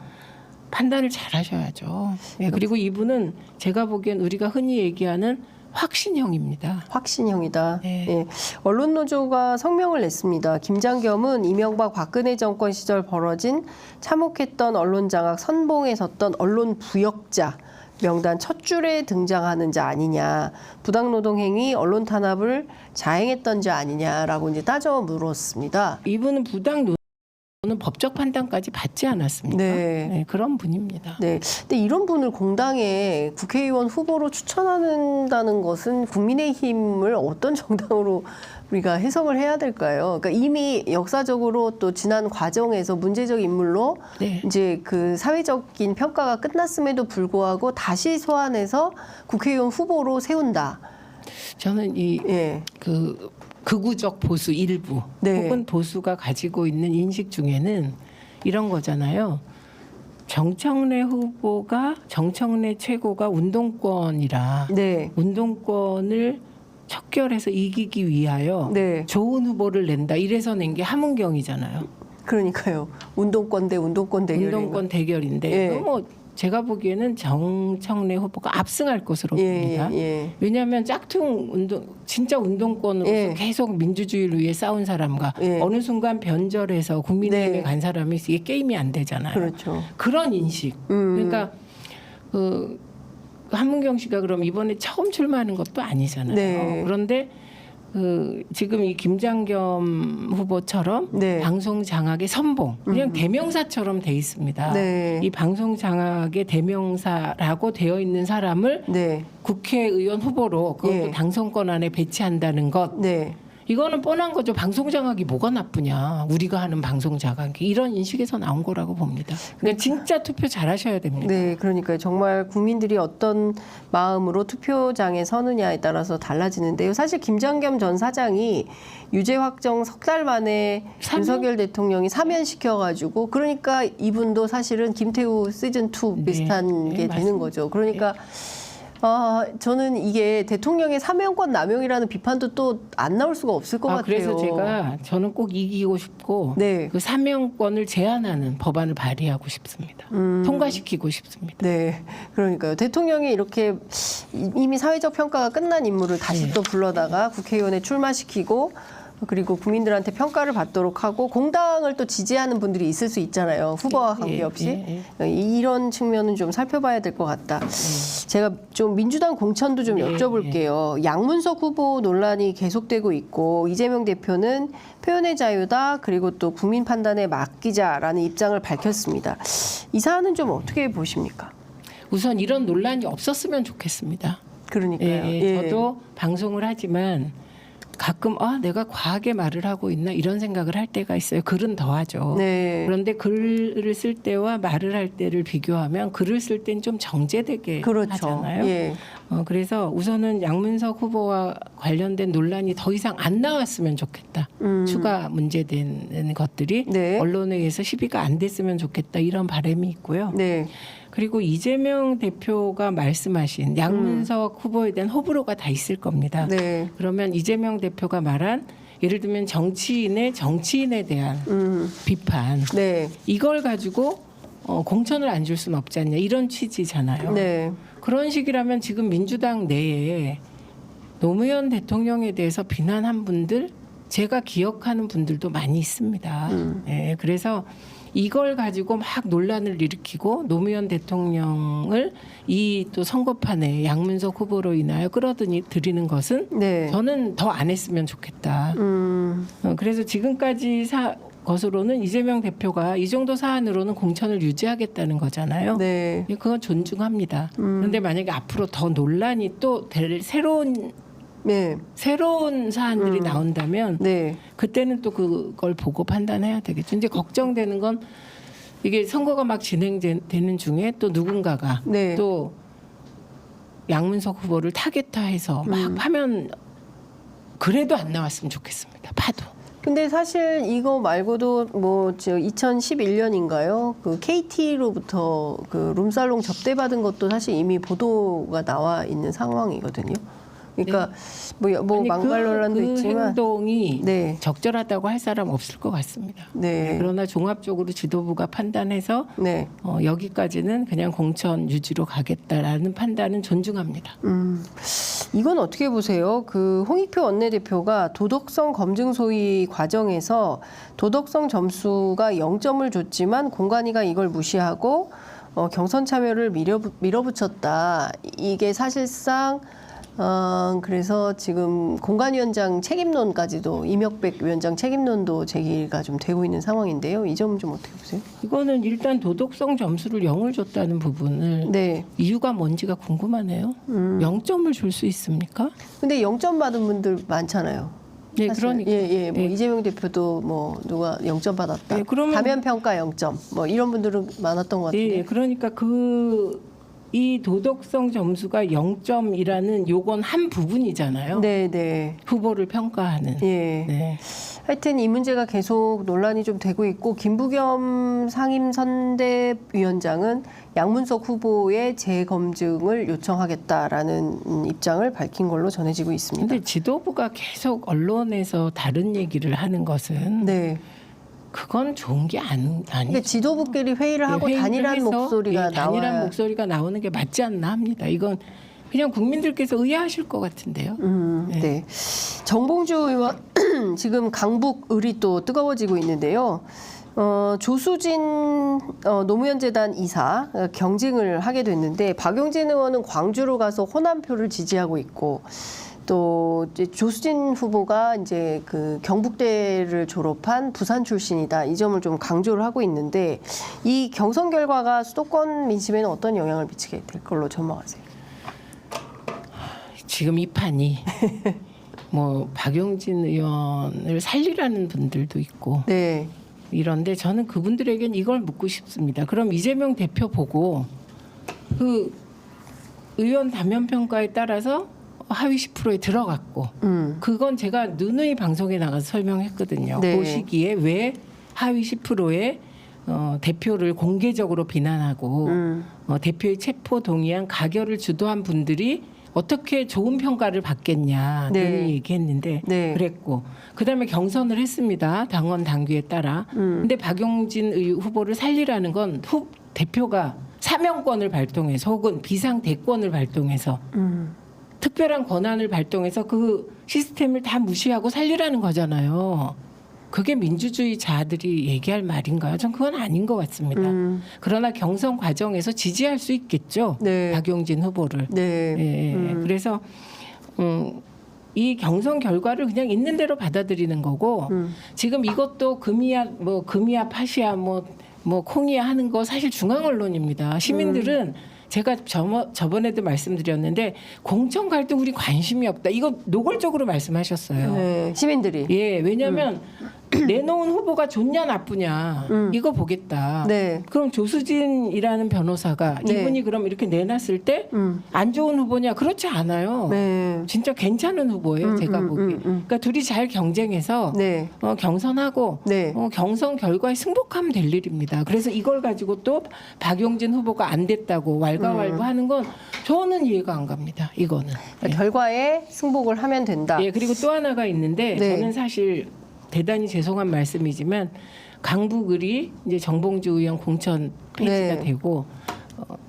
판단을 잘 하셔야죠. 예, 그리고 이분은 제가 보기엔 우리가 흔히 얘기하는 확신형입니다. 확신형이다. 네. 예. 언론노조가 성명을 냈습니다. 김장겸은 이명박 박근혜 정권 시절 벌어진 참혹했던 언론장악 선봉에 섰던 언론 부역자 명단 첫 줄에 등장하는 자 아니냐, 부당노동행위, 언론 탄압을 자행했던 자 아니냐라고 이제 따져 물었습니다. 이분은 부당 노동은 법적 판단까지 받지 않았습니까? 네. 네, 그런 분입니다. 네. 근데 이런 분을 공당에 국회의원 후보로 추천한다는 것은 국민의힘을 어떤 정당으로 우리가 해석을 해야 될까요? 그러니까 이미 역사적으로 또 지난 과정에서 문제적 인물로 네. 이제 그 사회적인 평가가 끝났음에도 불구하고 다시 소환해서 국회의원 후보로 세운다. 저는 이 예. 그 극우적 보수 일부 네. 혹은 보수가 가지고 있는 인식 중에는 이런 거잖아요. 정청래 후보가 정청래 최고가 운동권이라 네. 운동권을 척결해서 이기기 위하여 네. 좋은 후보를 낸다. 이래서 낸 게 함은경이잖아요. 그러니까요. 운동권 대 운동권 대결. 운동권 대결인데 예. 뭐 제가 보기에는 정청래 후보가 압승할 것으로 봅니다. 예. 왜냐하면 짝퉁 운동, 진짜 운동권으로서 예. 계속 민주주의를 위해 싸운 사람과 예. 어느 순간 변절해서 국민의힘에 네. 간 사람이 이게 게임이 안 되잖아요. 그렇죠. 그런 인식. 그러니까 그 한문경 씨가 그럼 이번에 처음 출마하는 것도 아니잖아요. 네. 그런데 그 지금 이 김장겸 후보처럼 네. 방송 장악의 선봉 그냥 대명사처럼 돼 있습니다. 네. 이 방송 장악의 대명사라고 되어 있는 사람을 네. 국회의원 후보로 그것도 예. 당선권 안에 배치한다는 것 네. 이거는 뻔한 거죠. 방송 장악이 뭐가 나쁘냐. 우리가 하는 방송 장악이 이런 인식에서 나온 거라고 봅니다. 그러니까 진짜 투표 잘하셔야 됩니다. 네, 그러니까 정말 국민들이 어떤 마음으로 투표장에 서느냐에 따라서 달라지는데요. 사실 김장겸 전 사장이 유죄 확정 석 달 만에 사면? 윤석열 대통령이 사면시켜가지고 그러니까 이분도 사실은 김태우 시즌 2 비슷한 네, 게 되는 맞습니다. 거죠. 그러니까 저는 이게 대통령의 사면권 남용이라는 비판도 또 안 나올 수가 없을 것 같아요. 그래서 저는 꼭 이기고 싶고 네. 그 사면권을 제한하는 법안을 발의하고 싶습니다. 통과시키고 싶습니다. 네, 그러니까요. 대통령이 이렇게 이미 사회적 평가가 끝난 인물을 다시 네. 또 불러다가 국회의원에 출마시키고 그리고 국민들한테 평가를 받도록 하고 공당을 또 지지하는 분들이 있을 수 있잖아요. 후보와 관계없이. 이런 측면은 좀 살펴봐야 될 것 같다. 제가 좀 민주당 공천도 좀 여쭤볼게요. 양문석 후보 논란이 계속되고 있고 이재명 대표는 표현의 자유다 그리고 또 국민 판단에 맡기자라는 입장을 밝혔습니다. 이 사안은 좀 어떻게 보십니까? 우선 이런 논란이 없었으면 좋겠습니다. 그러니까요. 저도 방송을 하지만 가끔 내가 과하게 말을 하고 있나 이런 생각을 할 때가 있어요. 글은 더하죠. 네. 그런데 글을 쓸 때와 말을 할 때를 비교하면 글을 쓸 땐 좀 정제되게 그렇죠. 하잖아요. 예. 그래서 우선은 양문석 후보와 관련된 논란이 더 이상 안 나왔으면 좋겠다. 추가 문제된 것들이 네. 언론에 의해서 시비가 안 됐으면 좋겠다. 이런 바람이 있고요. 네. 그리고 이재명 대표가 말씀하신 양문석 후보에 대한 호불호가 다 있을 겁니다. 네. 그러면 이재명 대표가 말한 예를 들면 정치인에 대한 비판 네. 이걸 가지고 공천을 안 줄 수는 없지 않냐 이런 취지잖아요. 네. 그런 식이라면 지금 민주당 내에 노무현 대통령에 대해서 비난한 분들 제가 기억하는 분들도 많이 있습니다. 예, 그래서 이걸 가지고 막 논란을 일으키고 노무현 대통령을 이 또 선거판에 양문석 후보로 인하여 끌어들이는 것은 네. 저는 더 안 했으면 좋겠다. 그래서 지금까지 것으로는 이재명 대표가 이 정도 사안으로는 공천을 유지하겠다는 거잖아요. 네. 그건 존중합니다. 그런데 만약에 앞으로 더 논란이 또 될 새로운 사안들이 나온다면 네. 그때는 또 그걸 보고 판단해야 되겠죠. 이제 걱정되는 건 이게 선거가 막 진행되는 중에 또 누군가가 네. 또 양문석 후보를 타겟화해서 막 하면 그래도 안 나왔으면 좋겠습니다. 파도. 근데 사실 이거 말고도 뭐 2011년인가요? 그 KT로부터 그 룸살롱 접대받은 것도 사실 이미 보도가 나와 있는 상황이거든요. 그러니까 뭐 아니, 망갈 논란도 그 있지만 행동이 네. 적절하다고 할 사람 없을 것 같습니다. 네. 그러나 종합적으로 지도부가 판단해서 네. 여기까지는 그냥 공천 유지로 가겠다라는 판단은 존중합니다. 이건 어떻게 보세요? 그 홍익표 원내대표가 도덕성 검증 소위 과정에서 도덕성 점수가 0점을 줬지만 공관위가 이걸 무시하고 경선 참여를 밀어붙였다. 이게 사실상 그래서 지금 공관위원장 책임론까지도 이명백 위원장 책임론도 제기가 좀 되고 있는 상황인데요. 이 점은 좀 어떻게 보세요? 이거는 일단 도덕성 점수를 0을 줬다는 부분을 네. 이유가 뭔지가 궁금하네요. 0점을 줄 수 있습니까? 근데 0점 받은 분들 많잖아요. 네, 사실. 그러니까. 예. 뭐 네. 이재명 대표도 뭐 누가 0점 받았다. 네, 그러면- 가면 평가 0점. 뭐 이런 분들은 많았던 것 같은데. 예, 그러니까 이 도덕성 점수가 0점이라는 요건 한 부분이잖아요. 네, 네. 후보를 평가하는. 예. 네. 하여튼 이 문제가 계속 논란이 좀 되고 있고 김부겸 상임선대위원장은 양문석 후보의 재검증을 요청하겠다라는 입장을 밝힌 걸로 전해지고 있습니다. 근데 지도부가 계속 언론에서 다른 얘기를 하는 것은 네. 그건 좋은 게 아니죠. 그러니까 지도부끼리 회의를 하고 회의를 단일한 해서, 목소리가 단일한 나와야. 목소리가 나오는 게 맞지 않나 합니다. 이건 그냥 국민들께서 의아하실 것 같은데요. 네. 정봉주 의원 지금 강북 을이 또 뜨거워지고 있는데요. 조수진 노무현 재단 이사 경징을 하게 됐는데 박용진 의원은 광주로 가서 호남표를 지지하고 있고 또 이제 조수진 후보가 이제 그 경북대를 졸업한 부산 출신이다. 이 점을 좀 강조를 하고 있는데 이 경선 결과가 수도권 민심에는 어떤 영향을 미치게 될 걸로 전망하세요? 지금 이 판이 뭐 박용진 의원을 살리라는 분들도 있고 네. 이런데 저는 그분들에겐 이걸 묻고 싶습니다. 그럼 이재명 대표 보고 그 의원 단면 평가에 따라서 하위 10%에 들어갔고 그건 제가 누누이 방송에 나가서 설명했거든요. 네. 그 시기에 왜 하위 10%의 대표를 공개적으로 비난하고 대표의 체포 동의안 가결을 주도한 분들이 어떻게 좋은 평가를 받겠냐 네. 얘기했는데 네. 그랬고 그다음에 경선을 했습니다. 당원 당규에 따라. 근데 박용진 후보를 살리라는 건 대표가 사명권을 발동해서 혹은 비상 대권을 발동해서 특별한 권한을 발동해서 그 시스템을 다 무시하고 살리라는 거잖아요. 그게 민주주의자들이 얘기할 말인가요? 전 그건 아닌 것 같습니다. 그러나 경선 과정에서 지지할 수 있겠죠. 네. 박용진 후보를. 네. 예, 그래서 이 경선 결과를 그냥 있는 대로 받아들이는 거고 지금 이것도 금이야 팥이야 뭐 콩이야 하는 거 사실 중앙 언론입니다. 시민들은 제가 저번에도 말씀드렸는데 공천 갈등 우리 관심이 없다. 이거 노골적으로 말씀하셨어요. 네. 시민들이. 예, 왜냐하면 내놓은 후보가 좋냐 나쁘냐 이거 보겠다. 네. 그럼 조수진이라는 변호사가 네. 이분이 그럼 이렇게 내놨을 때 안 좋은 후보냐? 그렇지 않아요. 네. 진짜 괜찮은 후보예요. 제가 보기에. 그러니까 둘이 잘 경쟁해서 네. 경선하고 네. 경선 결과에 승복하면 될 일입니다. 그래서 이걸 가지고 또 박용진 후보가 안 됐다고 왈가왈부하는 건 저는 이해가 안 갑니다. 이거는. 그러니까 결과에 승복을 하면 된다. 예, 그리고 또 하나가 있는데 네. 저는 사실 대단히 죄송한 말씀이지만 강북을이 이제 정봉주 의원 공천 폐지가 네. 되고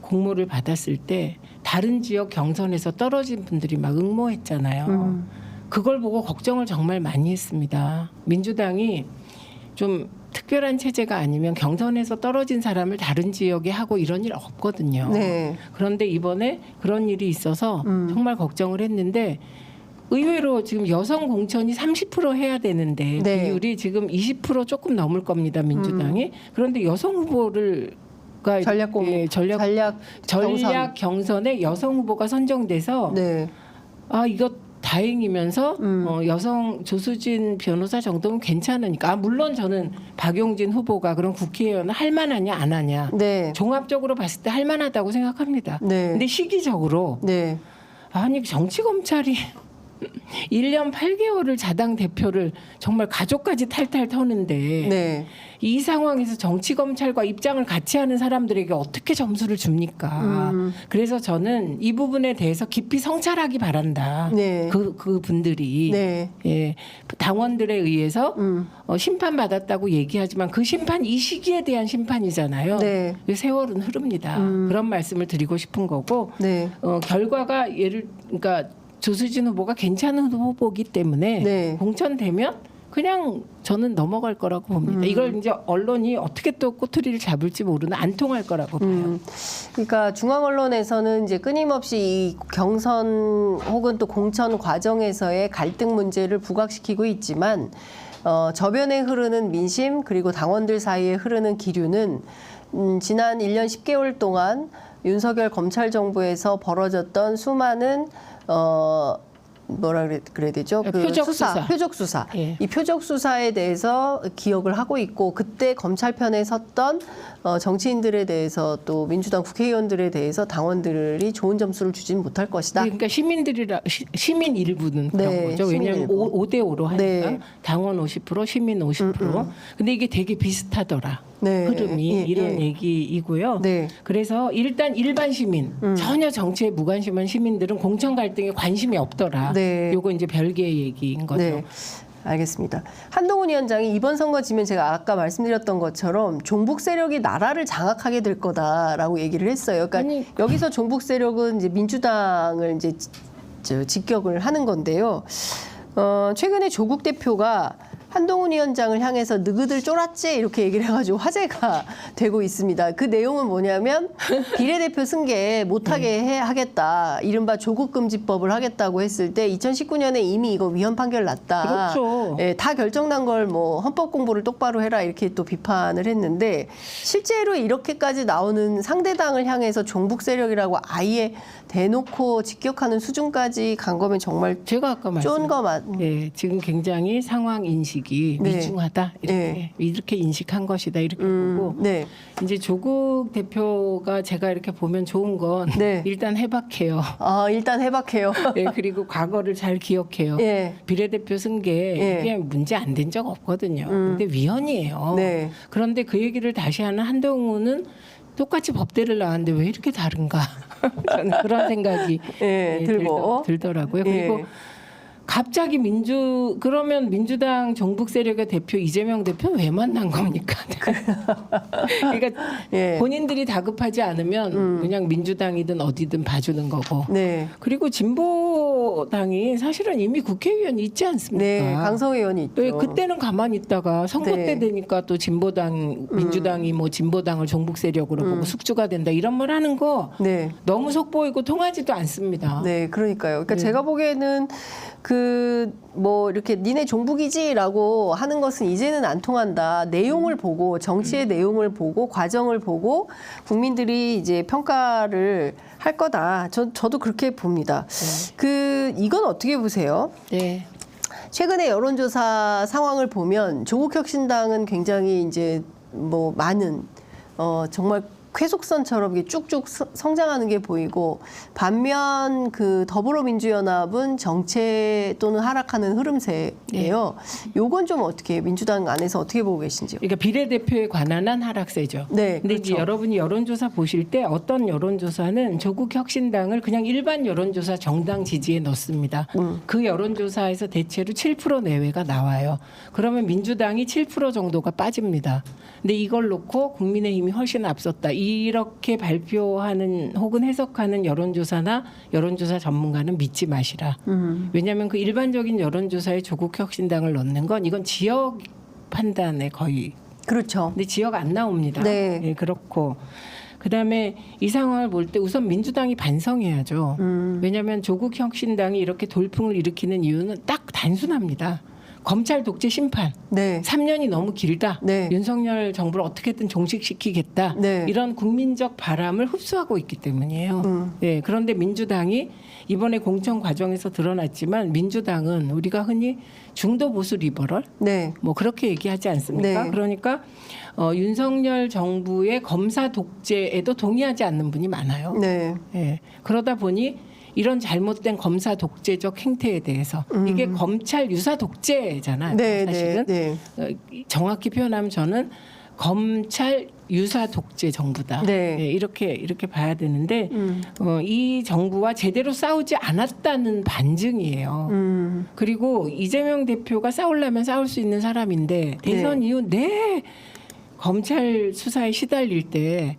공모를 받았을 때 다른 지역 경선에서 떨어진 분들이 막 응모했잖아요. 그걸 보고 걱정을 정말 많이 했습니다. 민주당이 좀 특별한 체제가 아니면 경선에서 떨어진 사람을 다른 지역에 하고 이런 일 없거든요. 네. 그런데 이번에 그런 일이 있어서 정말 걱정을 했는데 의외로 지금 여성 공천이 30% 해야 되는데 네. 비율이 지금 20% 조금 넘을 겁니다. 민주당이. 그런데 여성 후보를 전략 경선에 여성 후보가 선정돼서 네. 이거 다행이면서 여성 조수진 변호사 정도면 괜찮으니까 물론 저는 박용진 후보가 그런 국회의원 할 만하냐 안 하냐 네. 종합적으로 봤을 때 할 만하다고 생각합니다. 네. 근데 시기적으로 네. 아니 정치 검찰이 1년 8개월을 자당 대표를 정말 가족까지 탈탈 터는데 네. 이 상황에서 정치 검찰과 입장을 같이 하는 사람들에게 어떻게 점수를 줍니까? 그래서 저는 이 부분에 대해서 깊이 성찰하기 바란다. 네. 그 분들이 네. 예, 당원들에 의해서 심판 받았다고 얘기하지만 그 심판 이 시기에 대한 심판이잖아요. 네. 세월은 흐릅니다. 그런 말씀을 드리고 싶은 거고 네. 결과가 그러니까 조수진 후보가 괜찮은 후보기 때문에 네. 공천되면 그냥 저는 넘어갈 거라고 봅니다. 이걸 이제 언론이 어떻게 또 꼬투리를 잡을지 모르는 안 통할 거라고 봐요. 그러니까 중앙 언론에서는 이제 끊임없이 이 경선 혹은 또 공천 과정에서의 갈등 문제를 부각시키고 있지만 저변에 흐르는 민심 그리고 당원들 사이에 흐르는 기류는 지난 1년 10개월 동안 윤석열 검찰 정부에서 벌어졌던 수많은 뭐라 그래야 되죠? 그 표적 수사. 예. 이 표적 수사에 대해서 기억을 하고 있고 그때 검찰 편에 섰던 정치인들에 대해서 또 민주당 국회의원들에 대해서 당원들이 좋은 점수를 주진 못할 것이다. 그러니까 시민 일부는 그런 네, 거죠. 시민 왜냐하면 일부. 5대5로 하니까 네. 당원 50%, 시민 50%. 근데 이게 되게 비슷하더라. 네. 흐름이 예, 이런 예. 얘기이고요. 네. 그래서 일단 일반 시민, 전혀 정치에 무관심한 시민들은 공천 갈등에 관심이 없더라. 네. 요거 이제 별개의 얘기인 거죠. 네. 알겠습니다. 한동훈 위원장이 이번 선거 지면 제가 아까 말씀드렸던 것처럼 종북 세력이 나라를 장악하게 될 거다라고 얘기를 했어요. 그러니까 아니, 여기서 종북 세력은 이제 민주당을 이제 직격을 하는 건데요. 최근에 조국 대표가 한동훈 위원장을 향해서 너희들 쫄았지 이렇게 얘기를 해가지고 화제가 되고 있습니다. 그 내용은 뭐냐면 비례대표 승계 못하게 하겠다. 이른바 조국금지법을 하겠다고 했을 때 2019년에 이미 이거 위헌 판결 났다. 그렇죠. 예, 다 결정난 걸 뭐 헌법 공부를 똑바로 해라 이렇게 또 비판을 했는데 실제로 이렇게까지 나오는 상대당을 향해서 종북 세력이라고 아예 대놓고 직격하는 수준까지 간 거면 정말 제가 아까 쫀 거 네, 지금 굉장히 상황 인식이 네. 위중하다 이렇게 인식한 것이다 이렇게 보고 네. 이제 조국 대표가 제가 이렇게 보면 좋은 건 네. 일단 해박해요. 일단 해박해요. 네, 그리고 과거를 잘 기억해요. 예. 비례대표 승계 예. 이게 문제 안 된 적 없거든요. 근데 위헌이에요. 네. 그런데 그 얘기를 다시 하는 한동훈은 똑같이 법대를 나왔는데 왜 이렇게 다른가? 저는 그런 생각이 예, 들고. 들더라고요. 예. 그리고 갑자기 그러면 민주당 정북 세력의 대표 이재명 대표는 왜 만난 겁니까? 그러니까 예. 본인들이 다급하지 않으면 그냥 민주당이든 어디든 봐주는 거고. 네. 그리고 진보당이 사실은 이미 국회의원이 있지 않습니까? 네. 강성희 의원이 있죠. 왜 그때는 가만히 있다가 선거 네. 때 되니까 또 진보당, 민주당이 뭐 진보당을 종북 세력으로 보고 숙주가 된다 이런 말 하는 거 네. 너무 속보이고 통하지도 않습니다. 네, 그러니까요. 그러니까 네. 제가 보기에는 뭐 이렇게 니네 종북이지라고 하는 것은 이제는 안 통한다. 내용을 보고 정치의 내용을 보고 과정을 보고 국민들이 이제 평가를 할 거다. 저도 그렇게 봅니다. 이건 어떻게 보세요? 네. 최근에 여론조사 상황을 보면 조국혁신당은 굉장히 이제 뭐 많은 정말 쾌속선처럼 이게 쭉쭉 성장하는 게 보이고 반면 그 더불어민주연합은 정체 또는 하락하는 흐름세예요. 요건 좀 어떻게 민주당 안에서 어떻게 보고 계신지요? 그러니까 비례대표에 관한 한 하락세죠. 네, 근데 이제 그렇죠. 여러분이 여론조사 보실 때 어떤 여론조사는 조국혁신당을 그냥 일반 여론조사 정당 지지에 넣습니다. 그 여론조사에서 대체로 7% 내외가 나와요. 그러면 민주당이 7% 정도가 빠집니다. 근데 이걸 놓고 국민의힘이 훨씬 앞섰다. 이렇게 발표하는 혹은 해석하는 여론조사나 여론조사 전문가는 믿지 마시라. 왜냐하면 그 일반적인 여론조사에 조국혁신당을 넣는 건 이건 지역 판단에 거의. 그렇죠. 근데 지역 안 나옵니다. 네. 예, 그렇고. 그다음에 이 상황을 볼 때 우선 민주당이 반성해야죠. 왜냐하면 조국혁신당이 이렇게 돌풍을 일으키는 이유는 딱 단순합니다. 검찰 독재 심판. 네. 3년이 너무 길다. 네. 윤석열 정부를 어떻게든 종식시키겠다. 네. 이런 국민적 바람을 흡수하고 있기 때문이에요. 네, 그런데 민주당이 이번에 공천 과정에서 드러났지만 민주당은 우리가 흔히 중도 보수 리버럴 네. 뭐 그렇게 얘기하지 않습니까? 네. 그러니까 윤석열 정부의 검사 독재에도 동의하지 않는 분이 많아요. 네. 예. 그러다 보니 이런 잘못된 검사 독재적 행태에 대해서 이게 검찰 유사 독재잖아요. 네. 사실은 네. 정확히 표현하면 저는 검찰 유사 독재 정부다. 네. 예, 이렇게 봐야 되는데 이 정부와 제대로 싸우지 않았다는 반증이에요. 그리고 이재명 대표가 싸우려면 싸울 수 있는 사람인데 대선 이후 내 검찰 수사에 시달릴 때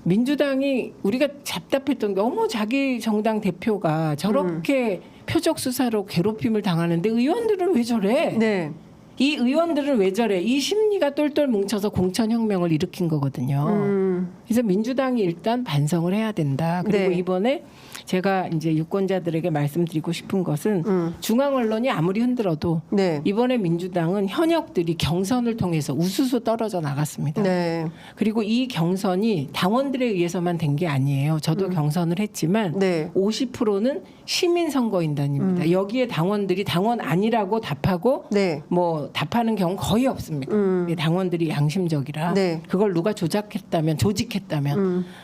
민주당이 우리가 답답했던 게 어머 자기 정당 대표가 저렇게 표적 수사로 괴롭힘을 당하는데 의원들은 왜 저래? 네. 이 의원들은 왜 저래? 이 심리가 똘똘 뭉쳐서 공천혁명을 일으킨 거거든요. 그래서 민주당이 일단 반성을 해야 된다. 그리고 네. 이번에 제가 이제 유권자들에게 말씀드리고 싶은 것은 중앙 언론이 아무리 흔들어도 네. 이번에 민주당은 현역들이 경선을 통해서 우수수 떨어져 나갔습니다. 네. 그리고 이 경선이 당원들에 의해서만 된 게 아니에요. 저도 경선을 했지만 네. 50%는 시민 선거인단입니다. 여기에 당원들이 당원 아니라고 답하고 네. 뭐 답하는 경우 거의 없습니다. 당원들이 양심적이라 네. 그걸 누가 조직했다면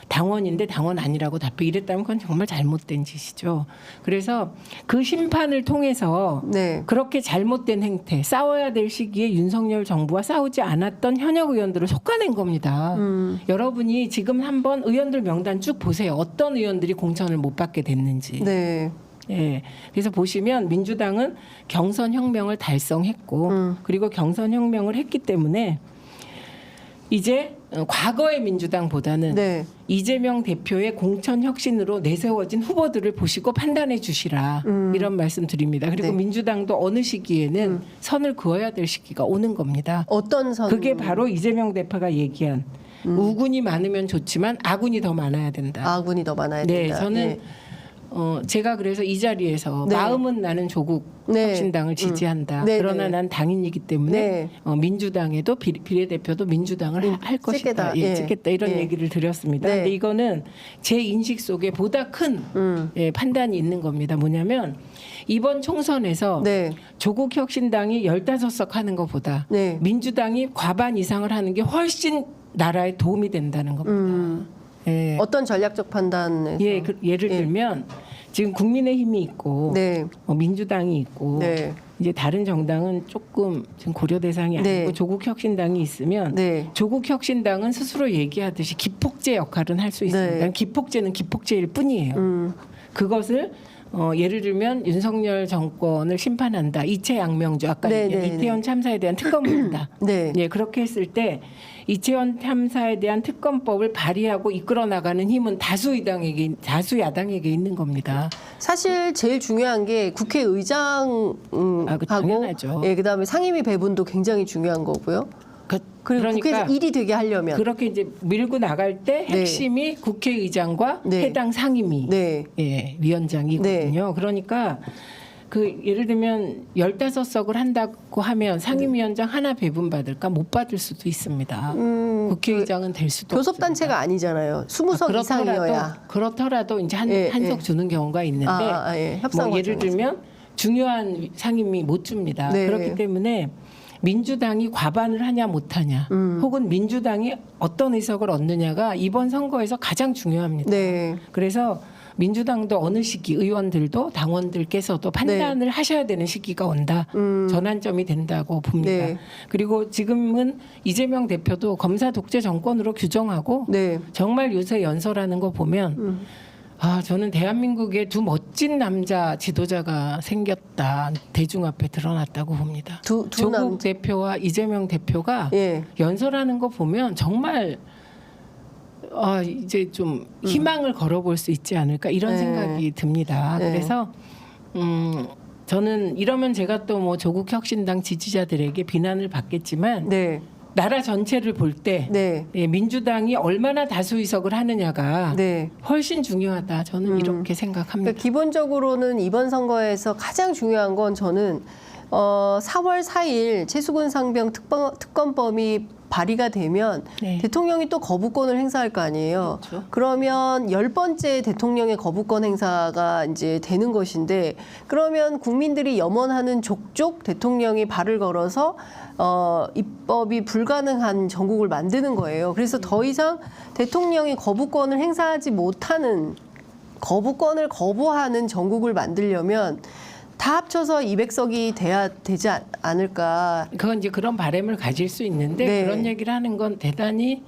당원인데 당원 아니라고 답해 이랬다면 그건 정말 잘못된 짓이죠. 그래서 그 심판을 통해서 네. 그렇게 잘못된 행태 싸워야 될 시기에 윤석열 정부와 싸우지 않았던 현역 의원들을 솎아낸 겁니다. 여러분이 지금 한번 의원들 명단 쭉 보세요. 어떤 의원들이 공천을 못 받게 됐는지. 네. 예. 그래서 보시면 민주당은 경선 혁명을 달성했고 그리고 경선 혁명을 했기 때문에 이제 과거의 민주당보다는 네. 이재명 대표의 공천 혁신으로 내세워진 후보들을 보시고 판단해 주시라 이런 말씀 드립니다. 그리고 네. 민주당도 어느 시기에는 선을 그어야 될 시기가 오는 겁니다. 어떤 선? 그게 바로 이재명 대표가 얘기한 우군이 많으면 좋지만 아군이 더 많아야 된다. 아군이 더 많아야 네, 된다. 저는 네. 제가 그래서 이 자리에서 네. 마음은 나는 조국 네. 혁신당을 지지한다. 네, 그러나 네. 난 당인이기 때문에 네. 민주당에도 비례대표도 민주당을 할 것이다. 찍겠다. 예, 예. 찍겠다 이런 예. 얘기를 드렸습니다. 네. 근데 이거는 제 인식 속에 보다 큰 판단이 있는 겁니다. 뭐냐면 이번 총선에서 네. 조국 혁신당이 15석 하는 것보다 네. 민주당이 과반 이상을 하는 게 훨씬 나라에 도움이 된다는 겁니다. 예. 어떤 전략적 판단에서? 예, 예를 예. 들면 지금 국민의힘이 있고 네. 민주당이 있고 네. 이제 다른 정당은 조금 지금 고려 대상이 아니고 네. 조국혁신당이 있으면 네. 조국혁신당은 스스로 얘기하듯이 기폭제 역할은 할 수 있습니다. 네. 기폭제는 기폭제일 뿐이에요. 그것을 예를 들면 윤석열 정권을 심판한다. 이채 양명주 아까 네, 얘기한 네, 이태원 참사에 대한 특검을 한다. 네. 예, 그렇게 했을 때 이채원 참사에 대한 특검법을 발의하고 이끌어 나가는 힘은 다수 야당에게 있는 겁니다. 사실 제일 중요한 게 국회의장 하고 당연하죠. 예, 그다음에 상임위 배분도 굉장히 중요한 거고요. 그리고 그러니까 국회에서 일이 되게 하려면 그렇게 이제 밀고 나갈 때 핵심이 국회의장과 네. 해당 상임위 네. 예, 위원장이거든요. 그러니까 그 예를 들면 15석을 한다고 하면 상임위원장 하나 배분받을까 못 받을 수도 있습니다. 국회의장은 될 수도 교섭단체가 아니잖아요. 20석 이상이어야. 그렇더라도 이제 한 예, 석 예. 주는 경우가 있는데 예. 협상 뭐 예를 과정에서. 들면 중요한 상임위 못 줍니다. 네. 그렇기 때문에 민주당이 과반을 하냐 못하냐 혹은 민주당이 어떤 의석을 얻느냐가 이번 선거에서 가장 중요합니다. 네. 그래서 민주당도 어느 시기 의원들도 당원들께서도 판단을 하셔야 되는 시기가 온다. 전환점이 된다고 봅니다. 네. 그리고 지금은 이재명 대표도 검사 독재 정권으로 규정하고 네. 정말 요새 연설하는 거 보면 저는 대한민국에 두 멋진 남자 지도자가 생겼다. 대중 앞에 드러났다고 봅니다. 두 조국 대표와 이재명 대표가 예. 연설하는 거 보면 정말 이제 좀 희망을 걸어볼 수 있지 않을까 이런 네. 생각이 듭니다. 네. 그래서 저는 이러면 제가 또 뭐 조국 혁신당 지지자들에게 비난을 받겠지만 네. 나라 전체를 볼 때 네. 민주당이 얼마나 다수 의석을 하느냐가 네. 훨씬 중요하다. 저는 이렇게 생각합니다. 그러니까 기본적으로는 이번 선거에서 가장 중요한 건 저는 4월 4일 최수근 상병 특검법이 발의가 되면 네. 대통령이 또 거부권을 행사할 거 아니에요. 그렇죠. 그러면 10번째 대통령의 거부권 행사가 이제 되는 것인데 그러면 국민들이 염원하는 족족 대통령이 발을 걸어서 입법이 불가능한 전국을 만드는 거예요. 그래서 더 이상 대통령이 거부권을 행사하지 못하는 거부권을 거부하는 전국을 만들려면 다 합쳐서 200석이 되지 않을까. 그건 이제 그런 바람을 가질 수 있는데 네. 그런 얘기를 하는 건 대단히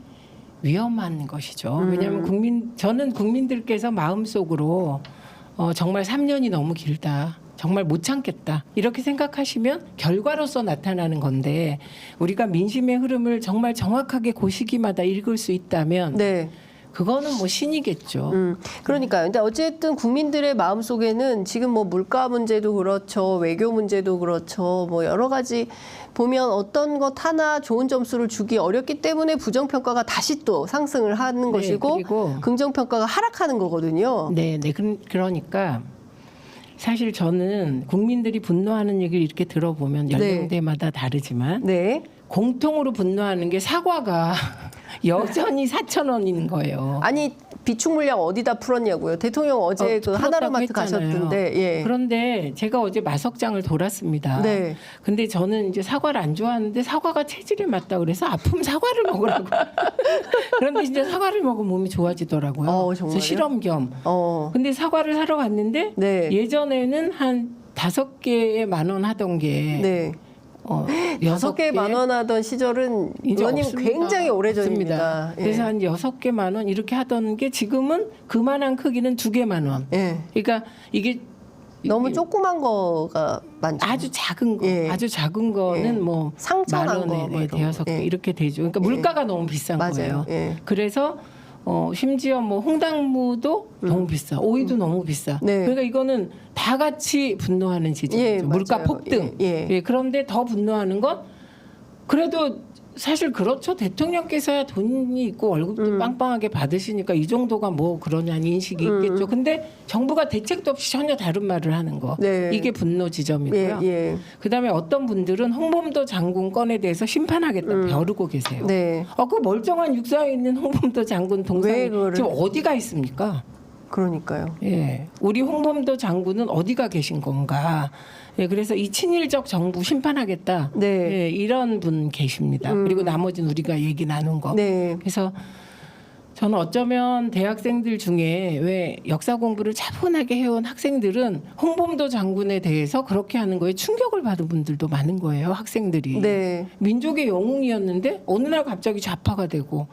위험한 것이죠. 왜냐하면 저는 국민들께서 마음속으로 정말 3년이 너무 길다. 정말 못 참겠다. 이렇게 생각하시면 결과로서 나타나는 건데 우리가 민심의 흐름을 정말 정확하게 그 시기마다 읽을 수 있다면 네. 그거는 뭐 신이겠죠. 그러니까요. 근데 어쨌든 국민들의 마음 속에는 지금 뭐 물가 문제도 그렇죠. 외교 문제도 그렇죠. 뭐 여러 가지 보면 어떤 것 하나 좋은 점수를 주기 어렵기 때문에 부정평가가 다시 또 상승을 하는 네, 것이고 그리고 긍정평가가 하락하는 거거든요. 네. 그러니까 사실 저는 국민들이 분노하는 얘기를 이렇게 들어보면 연령대마다 다르지만 네. 공통으로 분노하는 게 사과가 여전히 4,000원인 거예요. 아니 비축 물량 어디다 풀었냐고요. 대통령 어제 그 풀었다고 하나로마트 했잖아요. 가셨던데. 예. 그런데 제가 어제 마석장을 돌았습니다. 네. 근데 저는 이제 사과를 안 좋아하는데 사과가 체질에 맞다 그래서 아프면 사과를 먹으라고. 그런데 진짜 사과를 먹으면 몸이 좋아지더라고요. 정말요? 그래서 실험 겸. 어. 근데 사과를 사러 갔는데 네. 예전에는 한 5개에 10,000원 하던 게 네. 6개 6개 10,000원 하던 시절은 이제 의원님 없습니다. 굉장히 오래전입니다. 없습니다. 그래서 한 6개 10,000원 이렇게 하던 게 지금은 그만한 크기는 2개 10,000원. 예. 그러니까 이게 너무 조그만 거가 많죠. 아주 작은 거, 예. 아주 작은 거는 예. 뭐 상처난 10,000원에 거 뭐 이런 대여섯 개 거. 예. 이렇게 되죠. 그러니까 물가가 너무 비싼 맞아요. 거예요. 예. 그래서 심지어 뭐 홍당무도 너무 비싸, 오이도 너무 비싸. 네. 그러니까 이거는 다 같이 분노하는 지점이죠. 예, 물가 맞아요. 폭등. 예. 그런데 더 분노하는 건 그래도 사실 그렇죠. 대통령께서야 돈이 있고 월급도 빵빵하게 받으시니까 이 정도가 뭐 그러냐는 인식이 있겠죠. 근데 정부가 대책도 없이 전혀 다른 말을 하는 거. 네. 이게 분노 지점이고요. 예. 그다음에 어떤 분들은 홍범도 장군 건에 대해서 심판하겠다 벼르고 계세요. 네. 그 멀쩡한 육사에 있는 홍범도 장군 동상이 왜 그거를- 지금 어디가 있습니까? 그러니까요. 예, 우리 홍범도 장군은 어디가 계신 건가? 예, 그래서 이 친일적 정부 심판하겠다. 네. 예, 이런 분 계십니다. 그리고 나머지는 우리가 얘기 나눈 거. 네. 그래서 저는 어쩌면 대학생들 중에 왜 역사 공부를 차분하게 해온 학생들은 홍범도 장군에 대해서 그렇게 하는 거에 충격을 받은 분들도 많은 거예요. 학생들이. 네. 민족의 영웅이었는데 어느 날 갑자기 좌파가 되고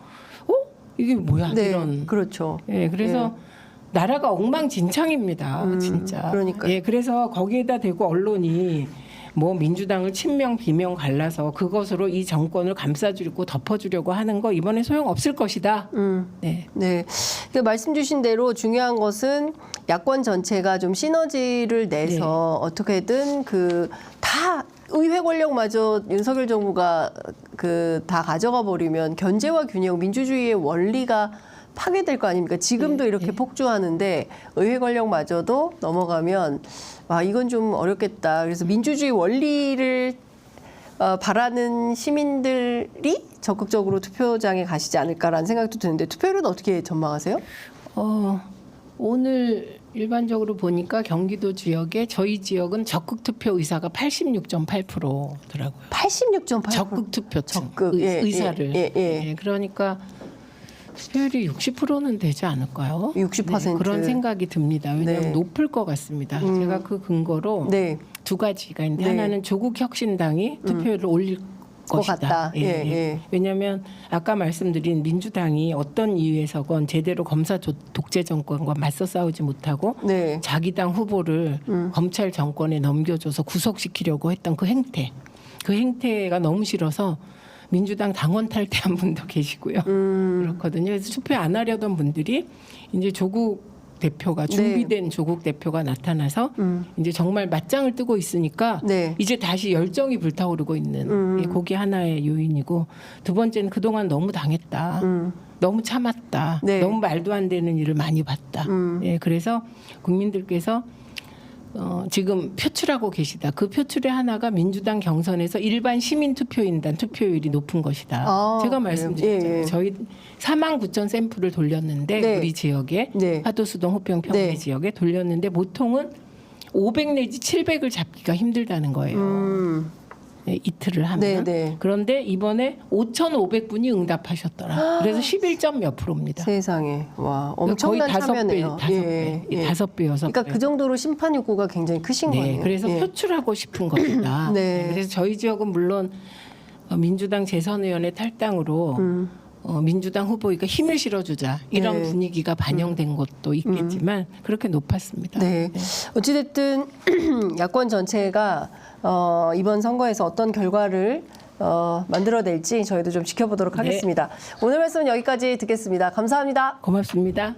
이게 뭐야 네. 이런. 그렇죠. 예, 그래서 나라가 엉망진창입니다, 진짜. 그러니까요. 예, 그래서 거기에다 대고 언론이 뭐 민주당을 친명 비명 갈라서 그것으로 이 정권을 감싸주고 덮어주려고 하는 거 이번에 소용 없을 것이다. 네. 네. 그 말씀 주신 대로 중요한 것은 야권 전체가 좀 시너지를 내서 어떻게든 그 다 의회 권력마저 윤석열 정부가 그 다 가져가 버리면 견제와 균형, 민주주의의 원리가 파괴될 거 아닙니까? 지금도 이렇게 폭주하는데 의회 권력마저도 넘어가면 이건 좀 어렵겠다. 그래서 민주주의 원리를 바라는 시민들이 적극적으로 투표장에 가시지 않을까라는 생각도 드는데 투표율은 어떻게 전망하세요? 오늘 일반적으로 보니까 경기도 지역에 저희 지역은 적극 투표 의사가 86.8%더라고요. 86.8%. 적극 투표층 적극. 의사를. 예. 예, 그러니까 투표율이 60%는 되지 않을까요? 60%. 네, 그런 생각이 듭니다. 왜냐하면 네. 높을 것 같습니다. 제가 그 근거로 네. 두 가지가 있는데 네. 하나는 조국 혁신당이 투표율을 올릴 것 것이다. 같다. 예. 왜냐하면 아까 말씀드린 민주당이 어떤 이유에서건 제대로 검사 독재 정권과 맞서 싸우지 못하고 네. 자기 당 후보를 검찰 정권에 넘겨줘서 구속시키려고 했던 그 행태가 너무 싫어서 민주당 당원 탈퇴한 분도 계시고요. 그렇거든요. 그래서 투표 안 하려던 분들이 이제 조국 대표가 준비된 조국 대표가 나타나서 이제 정말 맞짱을 뜨고 있으니까 네. 이제 다시 열정이 불타오르고 있는 그게 하나의 요인이고 두 번째는 그동안 너무 당했다. 너무 참았다. 네. 너무 말도 안 되는 일을 많이 봤다. 예, 그래서 국민들께서 지금 표출하고 계시다. 그 표출의 하나가 민주당 경선에서 일반 시민 투표인단 투표율이 높은 것이다. 제가 말씀드렸잖아요. 예. 저희 49,000 샘플을 돌렸는데 네. 우리 지역에 네. 하도수동 호평 평내 네. 지역에 돌렸는데 보통은 500 내지 700을 잡기가 힘들다는 거예요. 네, 이틀을 하면. 네. 그런데 이번에 5,500분이 응답하셨더라. 그래서 11점 몇 프로입니다. 세상에. 와, 엄청난 거의 참여네요. 5배여서. 그러니까 그 정도로 심판 욕구가 굉장히 크신 네, 거네요. 그래서 예. 표출하고 싶은 것이다. 네. 그래서 저희 지역은 물론 민주당 재선의원의 탈당으로 민주당 후보가 힘을 실어주자 이런 네. 분위기가 반영된 것도 있겠지만 그렇게 높았습니다. 네. 어찌됐든 야권 전체가 이번 선거에서 어떤 결과를 만들어낼지 저희도 좀 지켜보도록 하겠습니다. 오늘 말씀은 여기까지 듣겠습니다. 감사합니다. 고맙습니다.